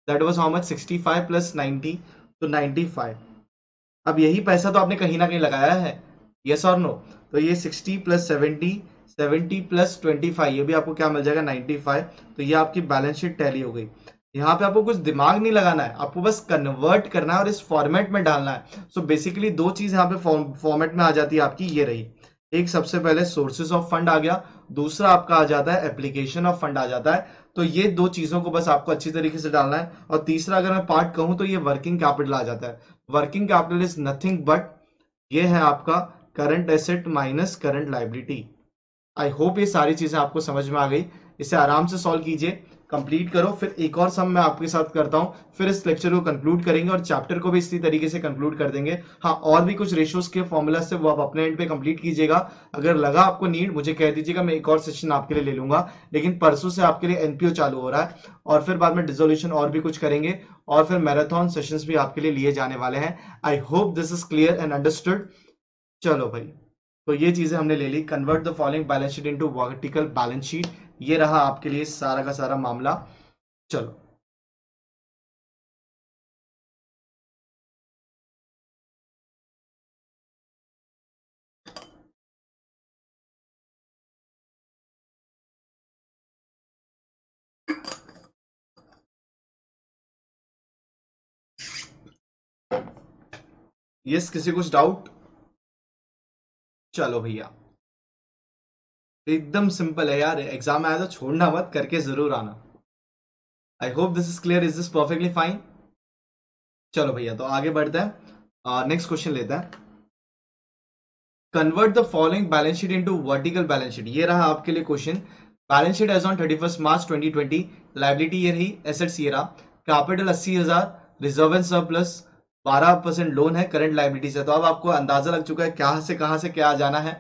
A: that was how much, 65 plus 90, तो 95। अब यही पैसा तो आपने कहीं ना कहीं लगाया है, यस और नो। तो ये 60 प्लस 70, 70 प्लस 25, ये भी आपको क्या मिल जाएगा, 95। तो ये आपकी बैलेंस शीट टैली हो गई। यहाँ पे आपको कुछ दिमाग नहीं लगाना है, आपको बस कन्वर्ट करना है और इस फॉर्मेट में डालना है। सो बेसिकली दो चीज यहाँ पे फॉर्मेट में आ जाती है आपकी, ये रही। एक सबसे पहले सोर्सेज ऑफ फंड आ गया, दूसरा आपका आ जाता है एप्लीकेशन ऑफ फंड आ जाता है। तो ये दो चीजों को बस आपको अच्छी तरीके से डालना है। और तीसरा अगर मैं पार्ट कहूं तो ये वर्किंग कैपिटल आ जाता है। Working capital is nothing but ये है आपका current asset minus current liability. I hope ये सारी चीजें आपको समझ में आ गई। इसे आराम से सॉल्व कीजिए, कंप्लीट करो, फिर एक और सम मैं आपके साथ करता हूं, फिर इस लेक्चर को कंक्लूड करेंगे और चैप्टर को भी इसी तरीके से कंक्लूड कर देंगे। हाँ, और भी कुछ रेशियोज के फॉर्मूला से वो आप अपने एंड पे कंप्लीट कीजिएगा। अगर लगा आपको नीड मुझे कह दीजिएगा, मैं एक और सेशन आपके लिए ले लूंगा। लेकिन परसों से आपके लिए एनपीओ चालू हो रहा है और फिर बाद में डिसोल्यूशन और भी कुछ करेंगे और फिर मैराथन सेशंस भी आपके लिए लिए जाने वाले हैं। I hope this is clear and understood. चलो भाई, तो ये चीजें हमने ले ली। Convert the following balance sheet into vertical balance sheet, ये रहा आपके लिए सारा का सारा मामला। चलो, यस किसी कुछ डाउट? चलो भैया, एकदम सिंपल है यार, एग्जाम में आया तो छोड़ना मत, करके जरूर आना। आई hope this is clear, is this perfectly fine? चलो भैया, तो आगे बढ़ते हैं, नेक्स्ट क्वेश्चन लेते हैं। Convert the following balance sheet into vertical balance sheet, ये रहा आपके लिए question. Balance sheet as on 31 March 2020, liability ये रही, एसेट्स ये रहा। Capital 80,000, reserve and surplus 12% loan है करंट लाइबिलिटी से। तो अब आपको अंदाजा लग चुका है कहां से क्या जाना है।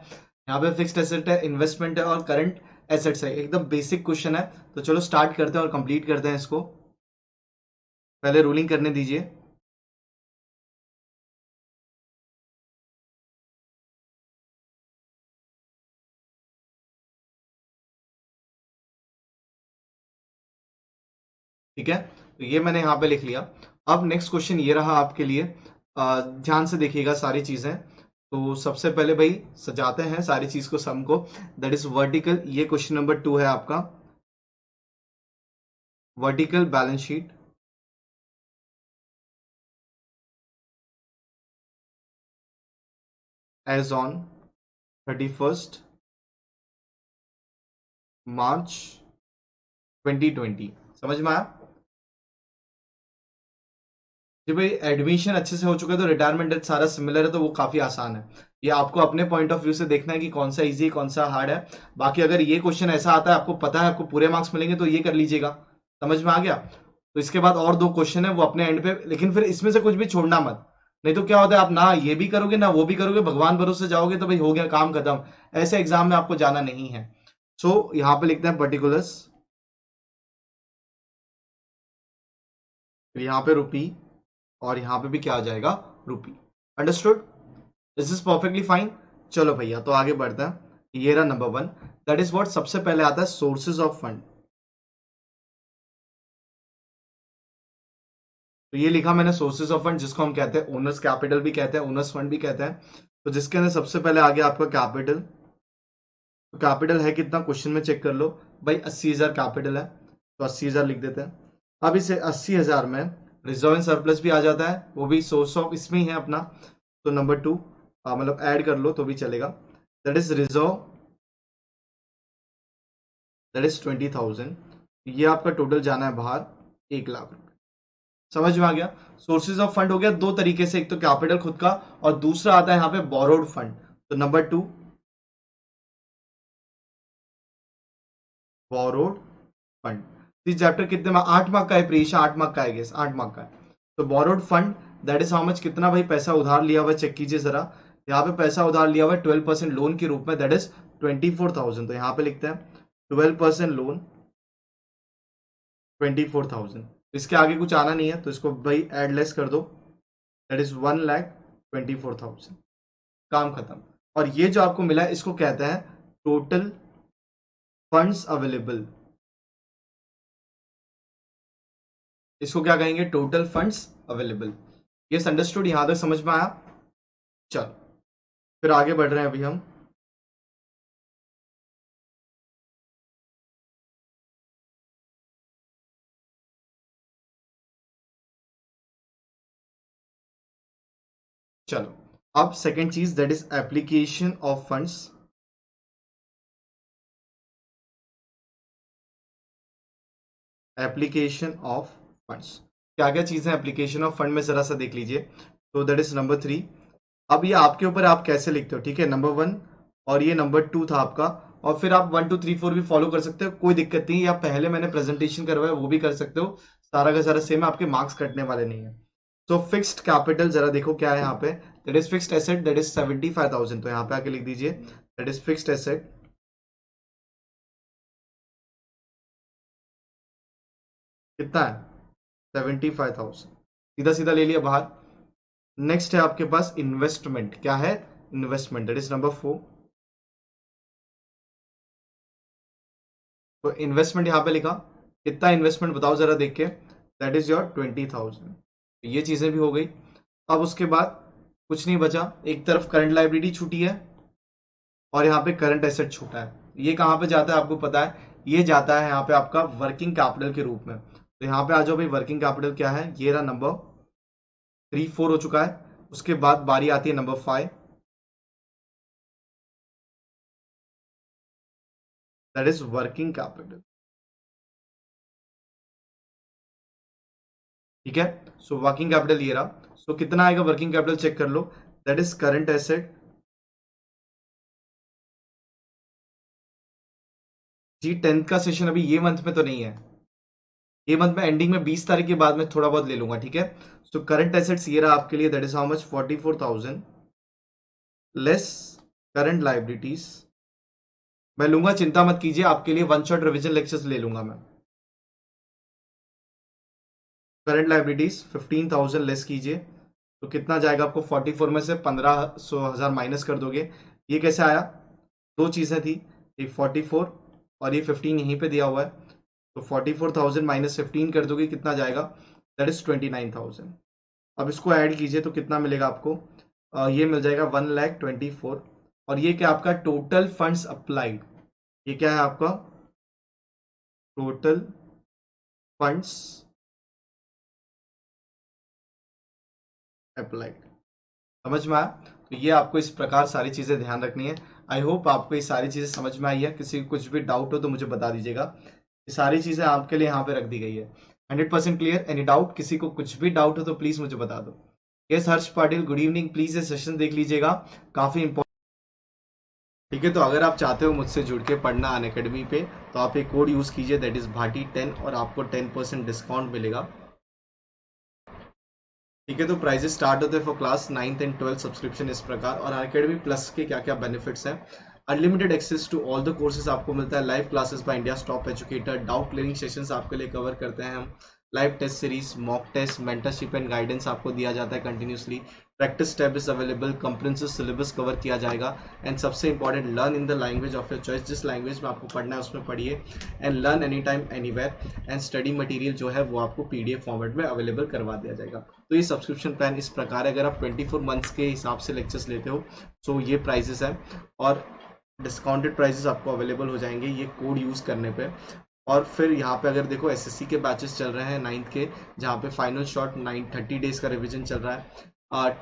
A: यहाँ पे फिक्स्ड एसेट है, इन्वेस्टमेंट है और करंट एसेट्स है। एकदम बेसिक क्वेश्चन है। तो चलो स्टार्ट करते हैं और कंप्लीट करते हैं इसको। पहले रूलिंग करने दीजिए। ठीक है, तो ये मैंने यहाँ पे लिख लिया। अब नेक्स्ट क्वेश्चन ये रहा आपके लिए, ध्यान से देखिएगा सारी चीजें। तो सबसे पहले भाई सजाते हैं सारी चीज को, सम को। दैट इज वर्टिकल, ये क्वेश्चन नंबर 2 है आपका। Vertical balance sheet as on 31 March 2020। समझ में आया? जी भाई, एडमिशन अच्छे से हो चुका है तो रिटायरमेंट डेट सारा सिमिलर है, तो वो काफी आसान है। ये आपको अपने पॉइंट ऑफ व्यू से देखना है कि कौन सा इजी है कौन सा हार्ड है। बाकी अगर ये क्वेश्चन ऐसा आता है, आपको पता है आपको पूरे मार्क्स मिलेंगे, तो ये कर लीजिएगा। समझ में आ गया? तो इसके बाद और दो क्वेश्चन है वो अपने एंड पे, लेकिन फिर इसमें से कुछ भी छोड़ना मत। नहीं तो क्या होता है, आप ना ये भी करोगे ना वो भी करोगे, भगवान भरोसे जाओगे तो भाई हो गया काम खत्म। ऐसे एग्जाम में आपको जाना नहीं है। सो यहाँ पे लिखते हैं पर्टिकुलर्स, फिर यहाँ पे रुपी, और यहाँ पे भी क्या आ जाएगा, rupee. Understood? This is perfectly fine. चलो भैया, तो आगे बढ़ते हैं। ये रहा नंबर 1, दैट इज व्हाट सबसे पहले आता है, सोर्सेज ऑफ फंड। तो ये लिखा मैंने सोर्सेज ऑफ फंड, जिसको हम कहते हैं ओनर्स कैपिटल भी कहते हैं, ओनर्स फंड भी कहते हैं। तो जिसके अंदर सबसे पहले आ गया आपका कैपिटल। तो कैपिटल है कितना, क्वेश्चन में चेक कर लो भाई। 80,000 कैपिटल है, तो 80,000 लिख देते हैं। अब इसे 80,000 में रिजर्व एंड सरप्लस भी आ जाता है, वो भी सोर्स ऑफ इसमें ही है अपना। तो नंबर 2, मतलब ऐड कर लो तो भी चलेगा। That is reserve, that is 20,000। ये आपका टोटल जाना है बाहर 1 लाख। समझ में आ गया? सोर्सेज ऑफ फंड हो गया दो तरीके से, एक तो कैपिटल खुद का, और दूसरा आता है यहाँ पे बोरोड फंड। तो नंबर 2, बोरोड फंड। इस चैप्टर कितने में, 8 मार्क का है प्रीशा, 8 मार्क का है, गेस 8 मार्क का है। तो borrowed fund that is how much, कितना भाई पैसा उधार लिया हुआ है, चेक कीजिए जरा। यहाँ पे पैसा उधार लिया हुआ है 12% लोन के रूप में, दैट इज 24,000। तो यहाँ पे लिखते हैं 12% लोन 24,000। इसके आगे कुछ आना नहीं है, तो इसको भाई एड लेस कर दो, दैट इज 1,24,000। काम खत्म। और ये जो आपको मिला है इसको कहते हैं टोटल फंड्स अवेलेबल। इसको क्या कहेंगे, टोटल फंड्स अवेलेबल। ये अंडरस्टूड? यहां तक समझ में आया? चलो, फिर आगे बढ़ रहे हैं अभी हम। चलो, अब सेकेंड चीज that is application of funds. Application of funds, क्या क्या चीजें एप्लीकेशन ऑफ फंड में जरा सा देख लीजिए। तो दैट इज नंबर 3। अब ये आपके ऊपर, आप कैसे लिखते हो, ठीक है। नंबर 1 और ये नंबर 2 था आपका, और फिर आप 1 2 3 4 भी फॉलो कर सकते हो, कोई दिक्कत नहीं है। या पहले मैंने प्रेजेंटेशन करवाया वो भी कर सकते हो, सारा का सारा सेम, आपके मार्क्स कटने वाले नहीं है। तो फिक्स्ड कैपिटल जरा देखो क्या है यहाँ पे, that is fixed asset, that is 75,000। तो यहाँ पे आके लिख दीजिए दैट इज फिक्स्ड एसेट, कितना है 75,000, सीधा सीधा ले लिया बाहर। नेक्स्ट है आपके पास इन्वेस्टमेंट, क्या है इन्वेस्टमेंट, दैट इज नंबर 4। तो इन्वेस्टमेंट यहाँ पे लिखा, कितना इन्वेस्टमेंट बताओ जरा देख के, दैट इज योर 20,000। ये चीजें भी हो गई। अब उसके बाद कुछ नहीं बचा, एक तरफ करंट लाइबिलिटी छूटी है और यहाँ पे करंट एसेट छूटा है। ये कहाँ पे जाता है आपको पता है, ये जाता है यहाँ पे आपका वर्किंग कैपिटल के रूप में। तो यहाँ पे आ जाओ भाई, वर्किंग कैपिटल क्या है, ये रहा नंबर 3 4 हो चुका है। उसके बाद बारी आती है number 5, that is working capital, ठीक है। सो वर्किंग कैपिटल ये रहा। सो कितना आएगा वर्किंग कैपिटल चेक कर लो, दैट इज करंट एसेट। जी 10th का सेशन अभी ये मंथ में तो नहीं है, ये मंथ में एंडिंग में 20 तारीख के बाद में थोड़ा बहुत ले लूंगा, ठीक है। सो करंट एसेट्स ये रहा आपके लिए, that is how much 44,000 less current liabilities. मैं लूंगा, चिंता मत कीजिए, आपके लिए वन शॉट रिवीजन लेक्चर्स ले लूंगा मैं। करंट लाइबिलिटीज 15,000 लेस कीजिए, तो कितना जाएगा आपको, 44 में से 1500 माइनस कर दोगे। ये कैसे आया, दो चीजें थी, एक 44 और ये 15 यहीं पे दिया हुआ है। तो 44,000 माइनस 15 कर दोगे, कितना जाएगा, दैट इज 29,000। अब इसको ऐड कीजिए तो कितना मिलेगा आपको, ये मिल जाएगा 1,24,000। और ये क्या आपका टोटल फंड्स अप्लाइड, ये क्या है आपका टोटल फंड्स अप्लाइड, समझ में आया। तो ये आपको इस प्रकार सारी चीजें ध्यान रखनी है। आई होप आपको ये सारी चीजें समझ में आई है। किसी को कुछ भी डाउट हो तो मुझे बता दीजिएगा, ये सारी चीजें आपके लिए यहाँ पे रख दी गई है। 100% क्लियर, एनी डाउट, किसी को कुछ भी डाउट हो तो प्लीज मुझे बता दो। Yes Harsh Patil, good evening, please ये सेशन देख लीजिएगा, काफी इंपॉर्टेंट, ठीक है। तो अगर आप चाहते हो मुझसे जुड़ के पढ़ना अनअकैडमी पे, तो आप एक कोड यूज कीजिए, दैट इज भाटी 10, और आपको 10% डिस्काउंट मिलेगा, ठीक है। तो प्राइजेस स्टार्ट होते हैं for class 9th and 12th subscription इस प्रकार। और अकेडमी प्लस के क्या क्या बेनिफिट्स हैं, unlimited access to all the courses आपको मिलता है, live classes by India top educator, doubt clearing sessions आपके लिए कवर करते हैं हम, live test series, mock test, mentorship and guidance आपको दिया जाता है continuously, practice tab is available, comprehensive syllabus cover किया जाएगा, एंड सबसे important learn in the language of your choice, जिस लैंग्वेज में आपको पढ़ना है उसमें पढ़िए, and learn any time anywhere, and study material जो है वो आपको पीडीएफ फॉर्मेट में अवेलेबल करवा दिया जाएगा। तो ये सब्सक्रिप्शन प्लान इस प्रकार है, अगर आप 24 मंथ्स के हिसाब से लेक्चर्स लेते हो तो ये प्राइजेस है, और डिस्काउंटेड प्राइजेस आपको अवेलेबल हो जाएंगे ये कोड यूज़ करने पे। और फिर यहाँ पे अगर देखो एसएससी के बैचेस चल रहे हैं 9th के, जहाँ पे फाइनल शॉट 930 डेज का रिवीजन चल रहा है,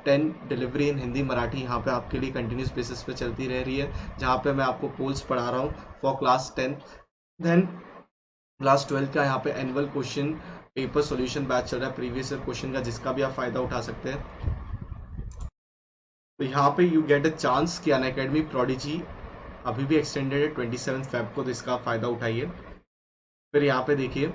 A: 10 डिलीवरी इन हिंदी मराठी यहाँ पे आपके लिए कंटिन्यूस बेसिस पे चलती रह रही है, जहाँ पे मैं आपको पोल्स पढ़ा रहा हूँ for class 10th। Then class 12 का यहाँ पे annual question paper solution batch चल रहा है, प्रीवियस ईयर क्वेश्चन का, जिसका भी आप फायदा उठा सकते हैं। तो यहाँ पे यू गेट अ चांस कि अनअकैडमी प्रोडिजी अभी भी एक्सटेंडेड है 27 फेब को, तो इसका फायदा उठाइए। फिर यहाँ पे देखिए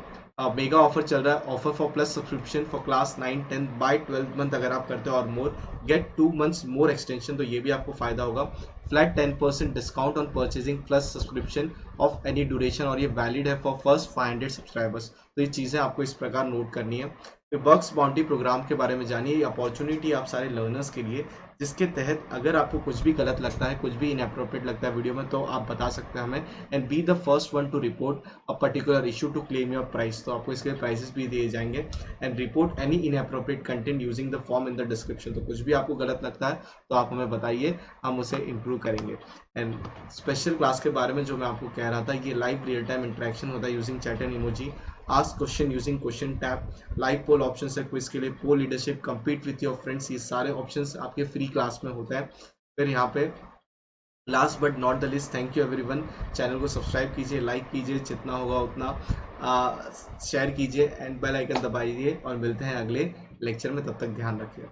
A: मेगा ऑफर चल रहा है, offer for plus subscription for class 9 10 by 12 month, अगर आप करते हो और more get 2 months more extension, तो ये भी आपको फायदा होगा। Flat 10% discount on purchasing plus subscription of any duration, और ये वैलिड है फॉर फर्स्ट 500 सब्सक्राइबर्स। तो ये चीज़ें आपको इस प्रकार नोट करनी है। फिर बक्स बाउंड्री प्रोग्राम के बारे में जानिए, ये अपॉर्चुनिटी आप सारे लर्नर्स के लिए, जिसके तहत अगर आपको कुछ भी गलत लगता है, कुछ भी इनअप्रोप्रिएट लगता है वीडियो में, तो आप बता सकते हैं हमें, and be the first one to report a particular issue to claim your price. तो आपको इसके प्राइसेस भी दिए जाएंगे, and report any inappropriate content using the form in the description. तो कुछ भी आपको गलत लगता है तो आप हमें बताइए, हम उसे इम्प्रूव करेंगे। एंड स्पेशल क्लास के बारे में जो मैं आपको कह रहा था, ये लाइव रियल टाइम इंटरेक्शन होता है using chat and emoji, ask question using question tab, live poll option है क्विज के लिए, poll leadership, compete with your friends, ये सारे ऑप्शंस आपके फ्री क्लास में होता है। फिर यहाँ पे last but not the list, thank you everyone, channel को सब्सक्राइब कीजिए, लाइक कीजिए, जितना होगा उतना शेयर कीजिए एंड बेल आइकन दबाइए, और मिलते हैं अगले लेक्चर में, तब तक ध्यान रखिए।